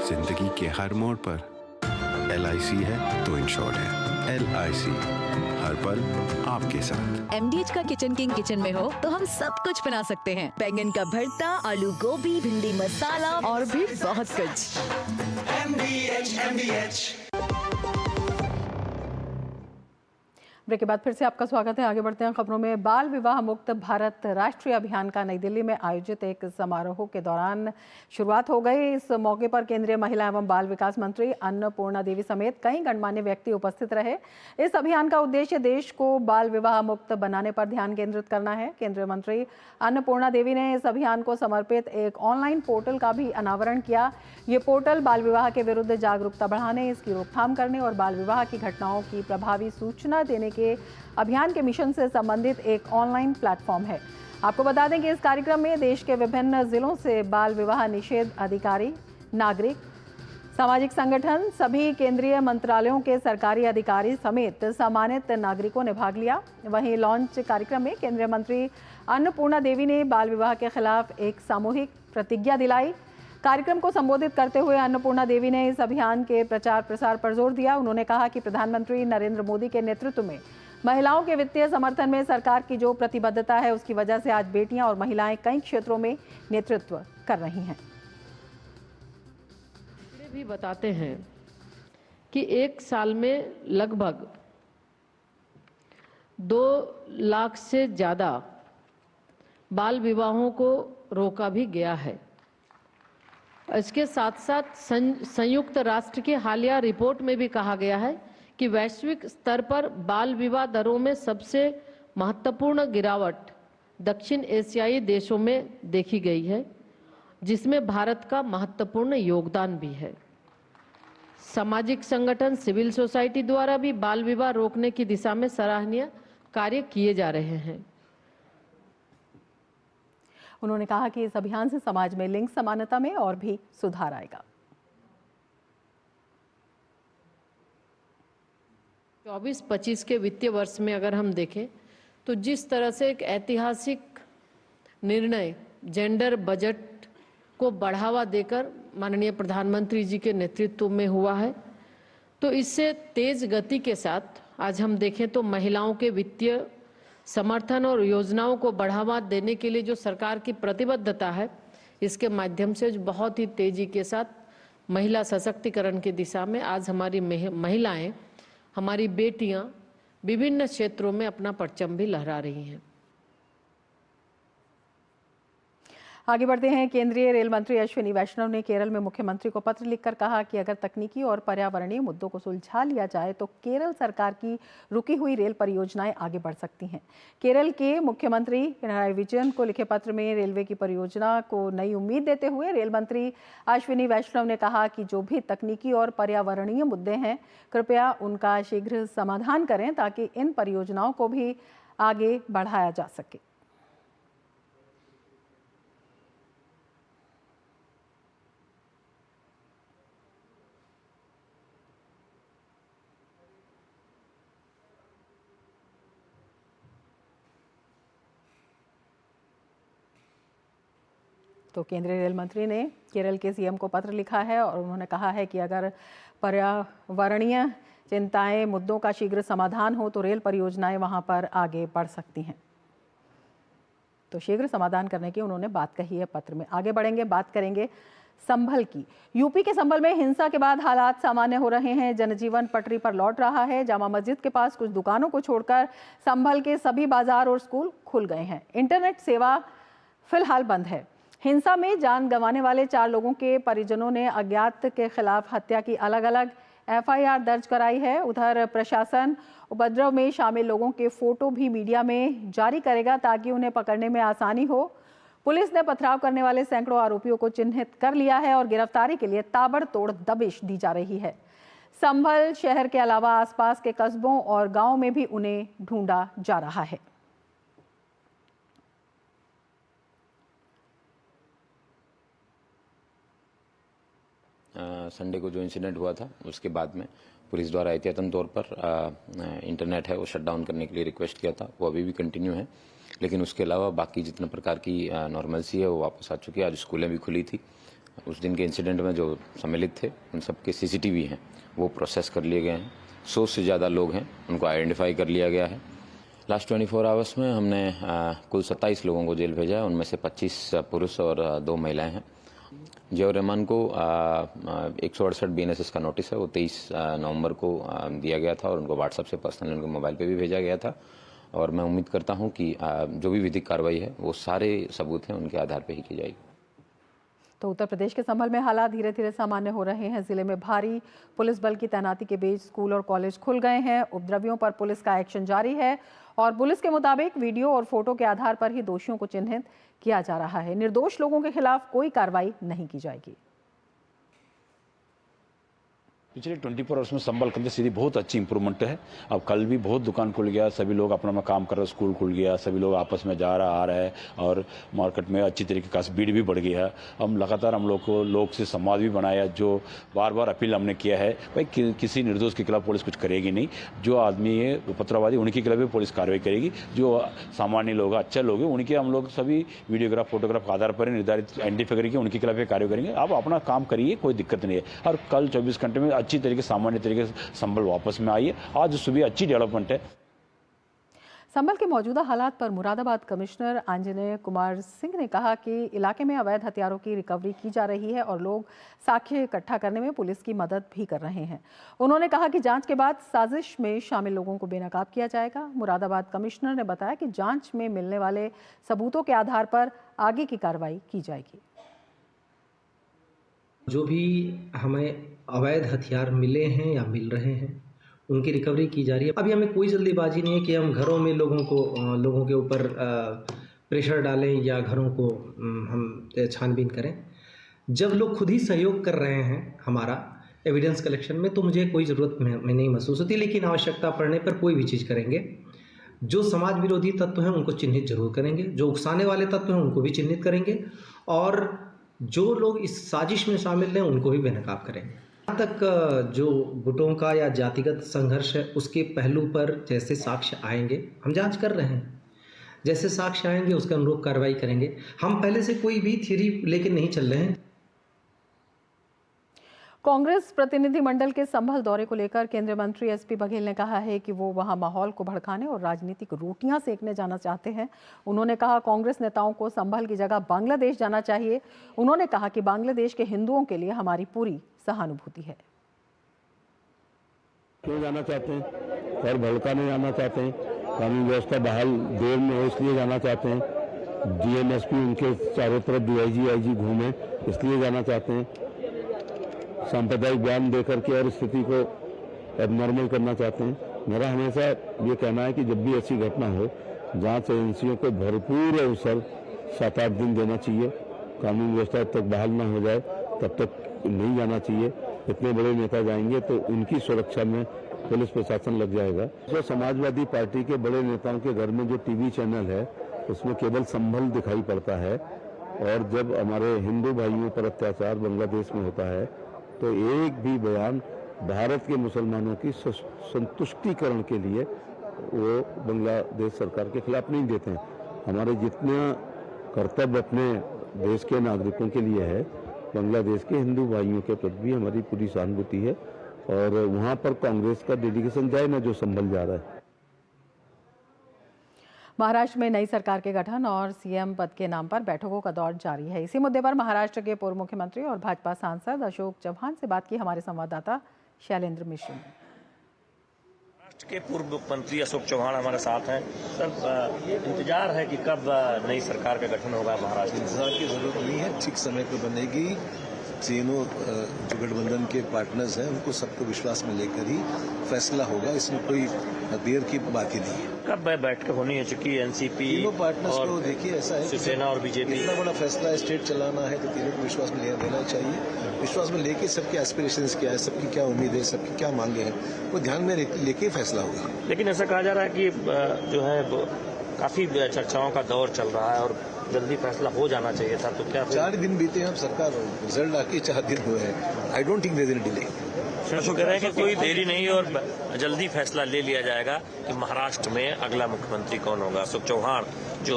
जिंदगी के हर मोड़ पर LIC है तो इंश्योर्ड है। LIC, हर पल आपके साथ। MDH का किचन किंग किचन में हो तो हम सब कुछ बना सकते हैं। बैंगन का भरता, आलू गोभी, भिंडी मसाला और भी बहुत कुछ। MDH। ब्रेक के बाद फिर से आपका स्वागत है। आगे बढ़ते हैं खबरों में। बाल विवाह मुक्त भारत राष्ट्रीय अभियान का नई दिल्ली में आयोजित एक समारोह के दौरान शुरुआत हो गई। इस मौके पर केंद्रीय महिला एवं बाल विकास मंत्री अन्नपूर्णा देवी समेत कई गणमान्य व्यक्ति उपस्थित रहे। इस अभियान का उद्देश्य देश को बाल विवाह मुक्त बनाने पर ध्यान केंद्रित करना है। केंद्रीय मंत्री अन्नपूर्णा देवी ने इस अभियान को समर्पित एक ऑनलाइन पोर्टल का भी अनावरण किया। ये पोर्टल बाल विवाह के विरुद्ध जागरूकता बढ़ाने, इसकी रोकथाम करने और बाल विवाह की घटनाओं की प्रभावी सूचना देने के अभियान के मिशन से संबंधित एक ऑनलाइन प्लेटफॉर्म है। आपको बता दें कि इस कार्यक्रम में देश के विभिन्न जिलों से बाल विवाह निषेध अधिकारी, नागरिक, सामाजिक संगठन, सभी केंद्रीय मंत्रालयों के सरकारी अधिकारी समेत सम्मानित नागरिकों ने भाग लिया। वहीं लॉन्च कार्यक्रम में केंद्रीय मंत्री अन्नपूर्णा देवी ने बाल विवाह के खिलाफ एक सामूहिक प्रतिज्ञा दिलाई। कार्यक्रम को संबोधित करते हुए अन्नपूर्णा देवी ने इस अभियान के प्रचार प्रसार पर जोर दिया। उन्होंने कहा कि प्रधानमंत्री नरेंद्र मोदी के नेतृत्व में महिलाओं के वित्तीय समर्थन में सरकार की जो प्रतिबद्धता है, उसकी वजह से आज बेटियां और महिलाएं कई क्षेत्रों में नेतृत्व कर रही हैं। भी बताते हैं कि एक साल में लगभग 2 लाख से ज़्यादा बाल विवाहों को रोका भी गया है। इसके साथ साथ संयुक्त राष्ट्र की हालिया रिपोर्ट में भी कहा गया है कि वैश्विक स्तर पर बाल विवाह दरों में सबसे महत्वपूर्ण गिरावट दक्षिण एशियाई देशों में देखी गई है, जिसमें भारत का महत्वपूर्ण योगदान भी है। सामाजिक संगठन, सिविल सोसाइटी द्वारा भी बाल विवाह रोकने की दिशा में सराहनीय कार्य किए जा रहे हैं। उन्होंने कहा कि इस अभियान से समाज में लिंग समानता में और भी सुधार आएगा। 24-25 के वित्तीय वर्ष में अगर हम देखें तो जिस तरह से एक ऐतिहासिक निर्णय जेंडर बजट को बढ़ावा देकर माननीय प्रधानमंत्री जी के नेतृत्व में हुआ है, तो इससे तेज गति के साथ आज हम देखें तो महिलाओं के वित्तीय समर्थन और योजनाओं को बढ़ावा देने के लिए जो सरकार की प्रतिबद्धता है, इसके माध्यम से बहुत ही तेजी के साथ महिला सशक्तिकरण की दिशा में आज हमारी महिलाएं, हमारी बेटियां विभिन्न क्षेत्रों में अपना परचम भी लहरा रही हैं। आगे बढ़ते हैं। केंद्रीय रेल मंत्री अश्विनी वैष्णव ने केरल में मुख्यमंत्री को पत्र लिखकर कहा कि अगर तकनीकी और पर्यावरणीय मुद्दों को सुलझा लिया जाए तो केरल सरकार की रुकी हुई रेल परियोजनाएं आगे बढ़ सकती हैं। केरल के मुख्यमंत्री पिनराई विजयन को लिखे पत्र में रेलवे की परियोजना को नई उम्मीद देते हुए रेल मंत्री अश्विनी वैष्णव ने कहा कि जो भी तकनीकी और पर्यावरणीय मुद्दे हैं, कृपया उनका शीघ्र समाधान करें ताकि इन परियोजनाओं को भी आगे बढ़ाया जा सके। तो केंद्रीय रेल मंत्री ने केरल के सीएम को पत्र लिखा है और उन्होंने कहा है कि अगर पर्यावरणीय चिंताएं मुद्दों का शीघ्र समाधान हो तो रेल परियोजनाएं वहां पर आगे बढ़ सकती हैं। तो शीघ्र समाधान करने की उन्होंने बात कही है पत्र में। आगे बढ़ेंगे, बात करेंगे संभल की। यूपी के संभल में हिंसा के बाद हालात सामान्य हो रहे हैं, जनजीवन पटरी पर लौट रहा है। जामा मस्जिद के पास कुछ दुकानों को छोड़कर संभल के सभी बाजार और स्कूल खुल गए हैं। इंटरनेट सेवा फिलहाल बंद है। हिंसा में जान गंवाने वाले 4 लोगों के परिजनों ने अज्ञात के खिलाफ हत्या की अलग अलग एफआईआर दर्ज कराई है। उधर प्रशासन उपद्रव में शामिल लोगों के फोटो भी मीडिया में जारी करेगा ताकि उन्हें पकड़ने में आसानी हो। पुलिस ने पथराव करने वाले सैकड़ों आरोपियों को चिन्हित कर लिया है और गिरफ्तारी के लिए ताबड़तोड़ दबिश दी जा रही है। संभल शहर के अलावा आसपास के कस्बों और गांवों में भी उन्हें ढूंढा जा रहा है। संडे को जो इंसिडेंट हुआ था उसके बाद में पुलिस द्वारा एहतियातन तौर पर इंटरनेट है वो शट डाउन करने के लिए रिक्वेस्ट किया था। वो अभी भी कंटिन्यू है, लेकिन उसके अलावा बाकी जितने प्रकार की नॉर्मलसी है वो वापस आ चुकी है। आज स्कूलें भी खुली थी। उस दिन के इंसिडेंट में जो सम्मिलित थे उन सबके सीसीटीवी हैं वो प्रोसेस कर लिए गए हैं। 100 से ज़्यादा लोग हैं, उनको आइडेंटिफाई कर लिया गया है। लास्ट 24 आवर्स में हमने कुल 27 लोगों को जेल भेजा है। उनमें से 25 पुरुष और 2 महिलाएँ हैं। जियाउर रहमान को 168 BNSS का नोटिस है, वो 23 नवंबर को दिया गया था और उनको व्हाट्सएप से पर्सनली उनके मोबाइल पे भी भेजा गया था। और मैं उम्मीद करता हूं कि जो भी विधिक कार्रवाई है वो सारे सबूत हैं उनके आधार पर ही की जाएगी। तो उत्तर प्रदेश के संभल में हालात धीरे धीरे सामान्य हो रहे हैं। जिले में भारी पुलिस बल की तैनाती के बीच स्कूल और कॉलेज खुल गए हैं। उपद्रवियों पर पुलिस का एक्शन जारी है और पुलिस के मुताबिक वीडियो और फोटो के आधार पर ही दोषियों को चिन्हित किया जा रहा है। निर्दोष लोगों के खिलाफ कोई कार्रवाई नहीं की जाएगी। पिछले 24 आवर्स में संभल के अंदर सीधी बहुत अच्छी इंप्रूवमेंट है। अब कल भी बहुत दुकान खुल गया, सभी लोग अपना अपना काम कर रहे, स्कूल खुल गया, सभी लोग आपस में जा रहा आ रहा है और मार्केट में अच्छी तरीके का भीड़ भी बढ़ गया है। हम लगातार हम लोग को लोग से संवाद भी बनाया, जो बार बार अपील हमने किया है भाई किसी निर्दोष के खिलाफ पुलिस कुछ करेगी नहीं। जो आदमी है उपद्रववादी उनके खिलाफ भी पुलिस कार्रवाई करेगी। जो सामान्य लोग अच्छे लोग हैं उनके हम लोग सभी वीडियोग्राफ फोटोग्राफ के आधार पर निर्धारित आइडेंटिफाई करके उनके खिलाफ कार्रवाई करेंगे। आप अपना काम करिए, कोई दिक्कत नहीं है। और कल 24 घंटे में अच्छी तरीके सामान्य तरीके से संभल वापस में आई है। आज सुबह अच्छी डेवलपमेंट है। संभल के मौजूदा हालात पर मुरादाबाद कमिश्नर आंजनेय कुमार सिंह ने कहा कि इलाके में अवैध हथियारों की रिकवरी की जा रही है और लोग साक्ष्य इकट्ठा करने में पुलिस की मदद भी कर रहे हैं। उन्होंने कहा कि जांच के बाद साजिश में शामिल लोगों को बेनकाब किया जाएगा। मुरादाबाद कमिश्नर ने बताया कि जांच में मिलने वाले सबूतों के आधार पर आगे की कार्रवाई की जाएगी। जो भी हमें अवैध हथियार मिले हैं या मिल रहे हैं उनकी रिकवरी की जा रही है। अभी हमें कोई जल्दीबाजी नहीं है कि हम घरों में लोगों के ऊपर प्रेशर डालें या घरों को हम छानबीन करें। जब लोग खुद ही सहयोग कर रहे हैं हमारा एविडेंस कलेक्शन में तो मुझे कोई ज़रूरत में नहीं महसूस होती, लेकिन आवश्यकता पड़ने पर कोई भी चीज़ करेंगे। जो समाज विरोधी तत्व हैं उनको चिन्हित जरूर करेंगे, जो उकसाने वाले तत्व हैं उनको भी चिन्हित करेंगे और जो लोग इस साजिश में शामिल हैं उनको भी बेनकाब करेंगे। यहाँ तक जो गुटों का या जातिगत संघर्ष है उसके पहलू पर जैसे साक्ष्य आएंगे, हम जांच कर रहे हैं, जैसे साक्ष्य आएंगे उसके अनुरूप कार्रवाई करेंगे। हम पहले से कोई भी थ्योरी लेके नहीं चल रहे हैं। कांग्रेस प्रतिनिधिमंडल के संभल दौरे को लेकर केंद्रीय मंत्री एसपी बघेल ने कहा है कि वो वहां माहौल को भड़काने और राजनीतिक रोटियां सेकने जाना चाहते हैं। उन्होंने कहा कांग्रेस नेताओं को संभल की जगह बांग्लादेश जाना चाहिए। उन्होंने कहा कि बांग्लादेश के हिंदुओं के लिए हमारी पूरी सहानुभूति है। क्यों जाना चाहते हैं? और भड़काने जाना चाहते हैं, कानून व्यवस्था बहाल देर में हो इसलिए जाना चाहते हैं। डीएमएसपी उनके चारों तरफ डीआईजी आईजी घूमे इसलिए जाना चाहते हैं। सांप्रदायिक बयान देकर के और स्थिति को एबनॉर्मल करना चाहते हैं। मेरा हमेशा ये कहना है कि जब भी ऐसी घटना हो जांच एजेंसियों को भरपूर अवसर 7-8 दिन देना चाहिए। कानून व्यवस्था जब तक बहाल ना हो जाए तब तक नहीं जाना चाहिए। इतने बड़े नेता जाएंगे तो उनकी सुरक्षा में पुलिस प्रशासन लग जाएगा। जो समाजवादी पार्टी के बड़े नेताओं के घर में जो टीवी चैनल है उसमें केवल संभल दिखाई पड़ता है और जब हमारे हिंदू भाइयों पर अत्याचार बांग्लादेश में होता है तो एक भी बयान भारत के मुसलमानों की संतुष्टिकरण के लिए वो बांग्लादेश सरकार के खिलाफ नहीं देते हैं। हमारे जितने कर्तव्य अपने देश के नागरिकों के लिए है, बांग्लादेश के हिंदू भाइयों के प्रति भी हमारी पूरी सहानुभूति है और वहाँ पर कांग्रेस का डेलीगेशन जाए ना जो संभल जा रहा है। महाराष्ट्र में नई सरकार के गठन और सीएम पद के नाम पर बैठकों का दौर जारी है। इसी मुद्दे पर महाराष्ट्र के पूर्व मुख्यमंत्री और भाजपा सांसद अशोक चव्हाण से बात की हमारे संवाददाता शैलेंद्र मिश्र ने। महाराष्ट्र के पूर्व मुख्यमंत्री अशोक चव्हाण हमारे साथ हैं। सर, इंतजार है कि कब नई सरकार का गठन होगा महाराष्ट्र में? इंतजार की जरूरत नहीं है, ठीक समय पर बनेगी। तीनों जो गठबंधन के पार्टनर्स हैं उनको सबको विश्वास में लेकर ही फैसला होगा, इसमें कोई देर की बात ही नहीं है। कब बैठक होनी है? चूंकि एनसीपी तीनों पार्टनर्स को देखिए, ऐसा है शिवसेना और बीजेपी, इतना बड़ा फैसला है, स्टेट चलाना है तो तीनों को विश्वास में लेना चाहिए। विश्वास में लेके सबके एस्पिरेशंस क्या है, सबकी क्या उम्मीद है, सबकी क्या मांगे हैं, वो ध्यान में लेके फैसला होगा। लेकिन ऐसा कहा जा रहा है कि जो है काफी चर्चाओं का दौर चल रहा है और जल्दी फैसला हो जाना चाहिए था, तो क्या 4 दिन बीते हैं, अब सरकार रिजल्ट आके 4 दिन हुए हैं। I don't think there is any delay. कह रहे हैं कि कोई देरी नहीं और जल्दी फैसला ले लिया जाएगा कि महाराष्ट्र में अगला मुख्यमंत्री कौन होगा। अशोक चव्हाण जो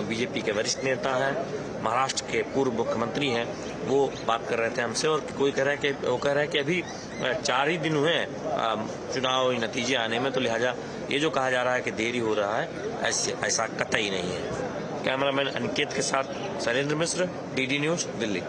बीजेपी के वरिष्ठ नेता हैं, महाराष्ट्र के पूर्व मुख्यमंत्री हैं, वो बात कर रहे थे हमसे और वो कह रहे हैं कि अभी 4 ही दिन हुए हैं चुनाव नतीजे आने में, तो लिहाजा ये जो कहा जा रहा है कि देरी हो रहा है, ऐसा कतई नहीं है। कैमरामैन अनिकेत के साथ शैलेंद्र मिश्र, डीडी न्यूज, दिल्ली।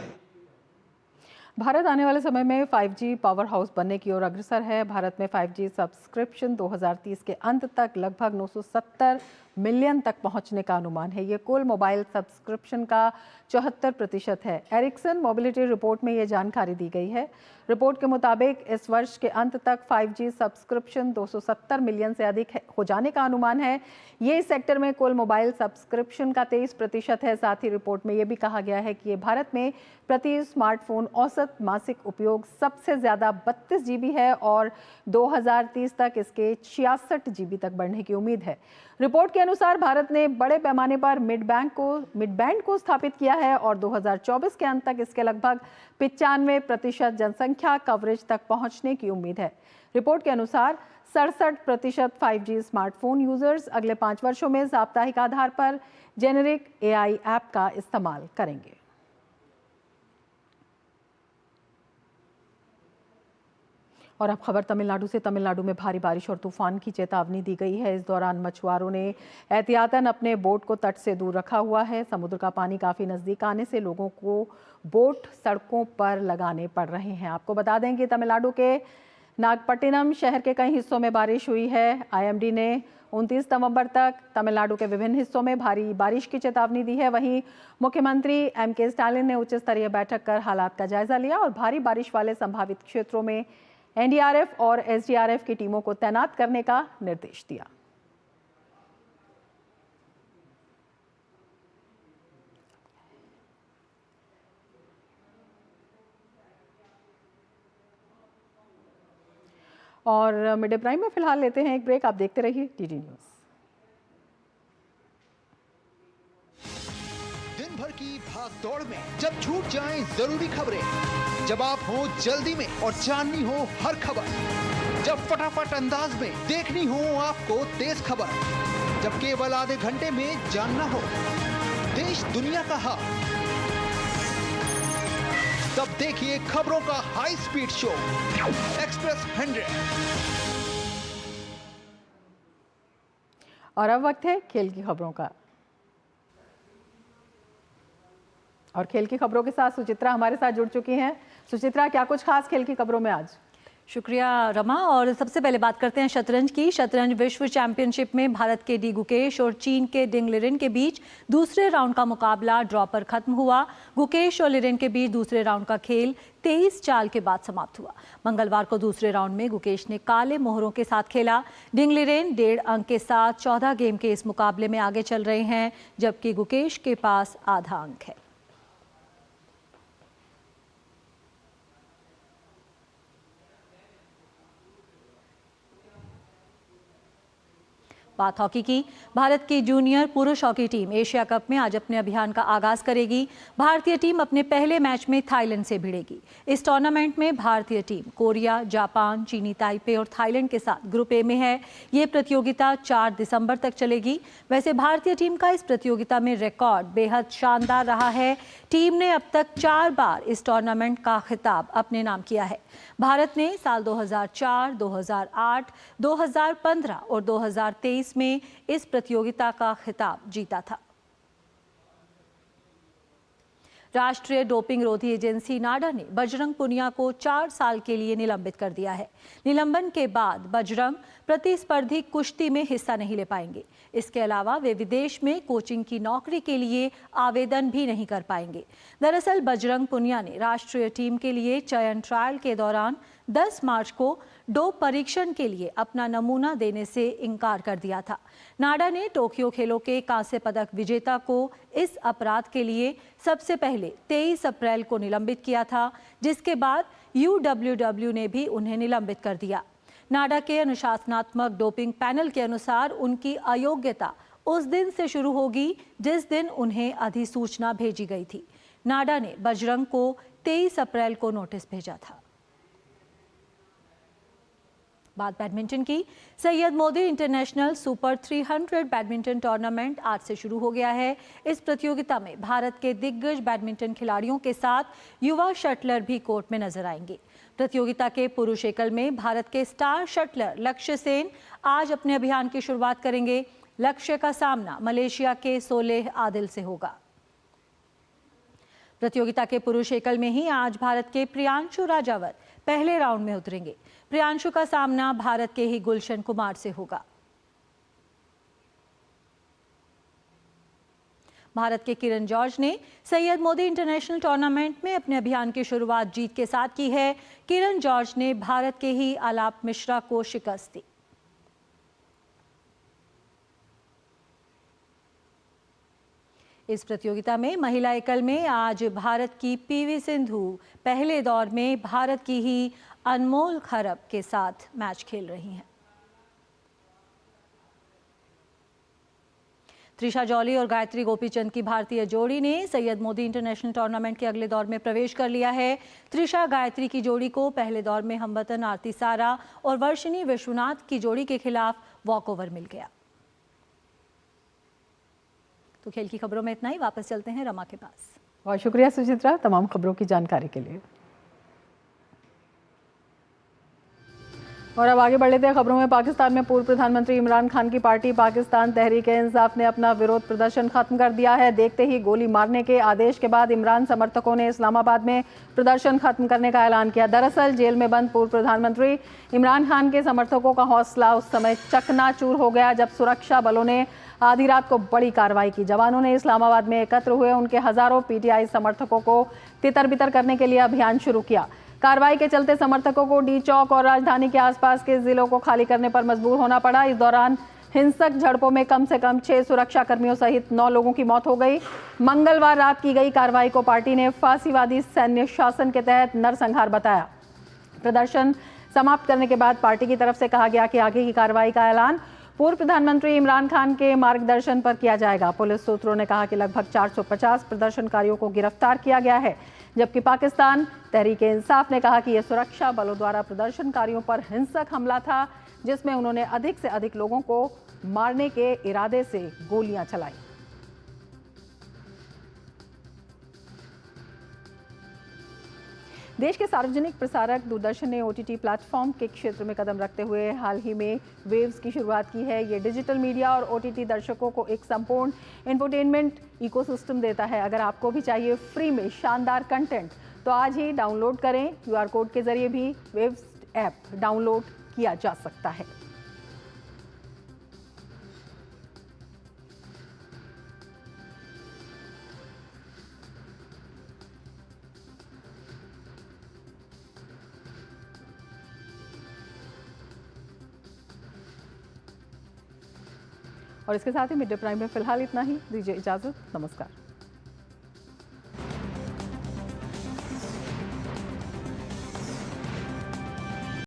भारत आने वाले समय में 5G पावर हाउस बनने की ओर अग्रसर है। भारत में 5G सब्सक्रिप्शन 2030 के अंत तक लगभग 970 मिलियन तक पहुंचने का अनुमान है। ये कुल मोबाइल सब्सक्रिप्शन का 74% है। एरिक्सन मोबिलिटी रिपोर्ट में ये जानकारी दी गई है। रिपोर्ट के मुताबिक इस वर्ष के अंत तक 5G सब्सक्रिप्शन 270 मिलियन से अधिक हो जाने का अनुमान है। ये इस सेक्टर में कुल मोबाइल सब्सक्रिप्शन का 23% है। साथ ही रिपोर्ट में ये भी कहा गया है कि ये भारत में प्रति स्मार्टफोन औसत मासिक उपयोग सबसे ज़्यादा 32 GB है और 2030 तक इसके 66 GB तक बढ़ने की उम्मीद है। रिपोर्ट के अनुसार भारत ने बड़े पैमाने पर मिड बैंड को स्थापित किया है और 2024 के अंत तक इसके लगभग 95% जनसंख्या कवरेज तक पहुंचने की उम्मीद है। रिपोर्ट के अनुसार 67% 5G स्मार्टफोन यूजर्स अगले 5 वर्षों में साप्ताहिक आधार पर जेनेरिक AI ऐप का इस्तेमाल करेंगे। और अब खबर तमिलनाडु से। तमिलनाडु में भारी बारिश और तूफान की चेतावनी दी गई है। इस दौरान मछुआरों ने एहतियातन अपने बोट को तट से दूर रखा हुआ है। समुद्र का पानी काफ़ी नज़दीक आने से लोगों को बोट सड़कों पर लगाने पड़ रहे हैं। आपको बता दें कि तमिलनाडु के नागपट्टिनम शहर के कई हिस्सों में बारिश हुई है। IMD ने 29 नवंबर तक तमिलनाडु के विभिन्न हिस्सों में भारी बारिश की चेतावनी दी है। वहीं मुख्यमंत्री MK स्टालिन ने उच्च स्तरीय बैठक कर हालात का जायजा लिया और भारी बारिश वाले संभावित क्षेत्रों में NDRF और SDRF की टीमों को तैनात करने का निर्देश दिया। और मिड डे प्राइम में फिलहाल लेते हैं एक ब्रेक। आप देखते रहिए DD न्यूज़। दिन भर की भाग दौड़ में जब छूट जाएं जरूरी खबरें, जब आप हो जल्दी में और जाननी हो हर खबर, जब फटाफट अंदाज में देखनी हो आपको तेज खबर, जब केवल आधे घंटे में जानना हो देश दुनिया का हाल, तब देखिए खबरों का हाई स्पीड शो एक्सप्रेस 100। और अब वक्त है खेल की खबरों का। और खेल की खबरों के साथ सुचित्रा हमारे साथ जुड़ चुकी हैं। सुचित्रा, क्या कुछ खास खेल की खबरों में आज? शुक्रिया रमा। और सबसे पहले बात करते हैं शतरंज की। शतरंज विश्व चैंपियनशिप में भारत के डी गुकेश और चीन के डिंग लिरेन के बीच दूसरे राउंड का मुकाबला ड्रॉ पर खत्म हुआ। गुकेश और लिरेन के बीच दूसरे राउंड का खेल 23 चाल के बाद समाप्त हुआ। मंगलवार को दूसरे राउंड में गुकेश ने काले मोहरों के साथ खेला। डिंग लिरेन 1.5 अंक के साथ 14 गेम के इस मुकाबले में आगे चल रहे हैं, जबकि गुकेश के पास आधा अंक है। बात हॉकी की। भारत की जूनियर पुरुष हॉकी टीम एशिया कप में आज अपने अभियान का आगाज करेगी। भारतीय टीम अपने पहले मैच में थाईलैंड से भिड़ेगी। इस टूर्नामेंट में भारतीय टीम कोरिया, जापान, चीनी ताइपे और थाईलैंड के साथ ग्रुप ए में है। ये प्रतियोगिता 4 दिसंबर तक चलेगी। वैसे भारतीय टीम का इस प्रतियोगिता में रिकॉर्ड बेहद शानदार रहा है। टीम ने अब तक 4 बार इस टूर्नामेंट का खिताब अपने नाम किया है। भारत ने साल 2004, 2008, 2015 और 2023 में इस प्रतियोगिता का खिताब जीता था। राष्ट्रीय डोपिंग रोधी एजेंसी नाडा ने बजरंग पुनिया को 4 साल के लिए निलंबित कर दिया है। निलंबन के बाद बजरंग प्रतिस्पर्धी कुश्ती में हिस्सा नहीं ले पाएंगे। इसके अलावा वे विदेश में कोचिंग की नौकरी के लिए आवेदन भी नहीं कर पाएंगे। दरअसल बजरंग पुनिया ने राष्ट्रीय टीम के लिए चयन ट्रायल के दौरान 10 मार्च को डोप परीक्षण के लिए अपना नमूना देने से इनकार कर दिया था। नाडा ने टोक्यो खेलों के कांस्य पदक विजेता को इस अपराध के लिए सबसे पहले 23 अप्रैल को निलंबित किया था, जिसके बाद UWW ने भी उन्हें निलंबित कर दिया। नाडा के अनुशासनात्मक डोपिंग पैनल के अनुसार उनकी अयोग्यता उस दिन से शुरू होगी जिस दिन उन्हें अधिसूचना भेजी गई थी। नाडा ने बजरंग को 23 अप्रैल को नोटिस भेजा था। बात बैडमिंटन की। Syed Modi international super 300 badminton tournament आज से शुरू हो गया है। इस प्रतियोगिता में भारत के दिग्गज बैडमिंटन खिलाड़ियों के साथ युवा शटलर भी कोर्ट में नजर आएंगे। प्रतियोगिता के पुरुष एकल में भारत के स्टार शटलर लक्ष्य सेन आज अपने अभियान की शुरुआत करेंगे। लक्ष्य का सामना मलेशिया के सोलेह आदिल से होगा। प्रतियोगिता के पुरुष एकल में ही आज भारत के प्रियांशु राजावत पहले राउंड में उतरेंगे। प्रियांशु का सामना भारत के ही गुलशन कुमार से होगा। भारत के किरण जॉर्ज ने सैयद मोदी इंटरनेशनल टूर्नामेंट में अपने अभियान की शुरुआत जीत के साथ की है। किरण जॉर्ज ने भारत के ही आलाप मिश्रा को शिकस्त दी। इस प्रतियोगिता में महिला एकल में आज भारत की PV सिंधु पहले दौर में भारत की ही अनमोल खरब के साथ मैच खेल रही हैं। त्रिशा जॉली और गायत्री गोपीचंद की भारतीय जोड़ी ने सैयद मोदी इंटरनेशनल टूर्नामेंट के अगले दौर में प्रवेश कर लिया है। त्रिशा गायत्री की जोड़ी को पहले दौर में हमवतन आरती सारा और वर्षिनी विश्वनाथ की जोड़ी के खिलाफ वॉकओवर मिल गया। तो खेल की खबरों में इतना ही। वापस चलते हैं रमा के पास। बहुत शुक्रिया सुचित्रा तमाम खबरों की जानकारी के लिए। और अब आगे बढ़ लेते हैं खबरों में। पाकिस्तान में पूर्व प्रधानमंत्री इमरान खान की पार्टी पाकिस्तान तहरीक-ए-इंसाफ ने अपना विरोध प्रदर्शन खत्म कर दिया है। देखते ही गोली मारने के आदेश के बाद इमरान समर्थकों ने इस्लामाबाद में प्रदर्शन खत्म करने का ऐलान किया। दरअसल जेल में बंद पूर्व प्रधानमंत्री इमरान खान के समर्थकों का हौसला उस समय चकनाचूर हो गया जब सुरक्षा बलों ने आधी रात को बड़ी कार्रवाई की। जवानों ने इस्लामाबाद में एकत्र हुए उनके हजारों PTI समर्थकों को तितर-बितर करने के लिए अभियान शुरू किया। कार्रवाई के चलते समर्थकों को डी चौक और राजधानी के आसपास के जिलों को खाली करने पर मजबूर होना पड़ा। इस दौरान हिंसक झड़पों में कम से कम 6 सुरक्षा कर्मियों सहित 9 लोगों की मौत हो गई। मंगलवार रात की गई कार्रवाई को पार्टी ने फांसीवादी सैन्य शासन के तहत नरसंहार बताया। प्रदर्शन समाप्त करने के बाद पार्टी की तरफ से कहा गया कि आगे की कार्रवाई का ऐलान पूर्व प्रधानमंत्री इमरान खान के मार्गदर्शन पर किया जाएगा। पुलिस सूत्रों ने कहा कि लगभग 450 प्रदर्शनकारियों को गिरफ्तार किया गया है, जबकि पाकिस्तान तहरीक-ए-इंसाफ ने कहा कि यह सुरक्षा बलों द्वारा प्रदर्शनकारियों पर हिंसक हमला था, जिसमें उन्होंने अधिक से अधिक लोगों को मारने के इरादे से गोलियां चलाई। देश के सार्वजनिक प्रसारक दूरदर्शन ने OTT प्लेटफॉर्म के क्षेत्र में कदम रखते हुए हाल ही में वेव्स की शुरुआत की है। ये डिजिटल मीडिया और OTT दर्शकों को एक संपूर्ण इंफोटेनमेंट इकोसिस्टम देता है। अगर आपको भी चाहिए फ्री में शानदार कंटेंट तो आज ही डाउनलोड करें। QR कोड के जरिए भी वेव्स ऐप डाउनलोड किया जा सकता है। और इसके साथ ही मिड डे प्राइम में फिलहाल इतना ही। दीजिए इजाजत। नमस्कार।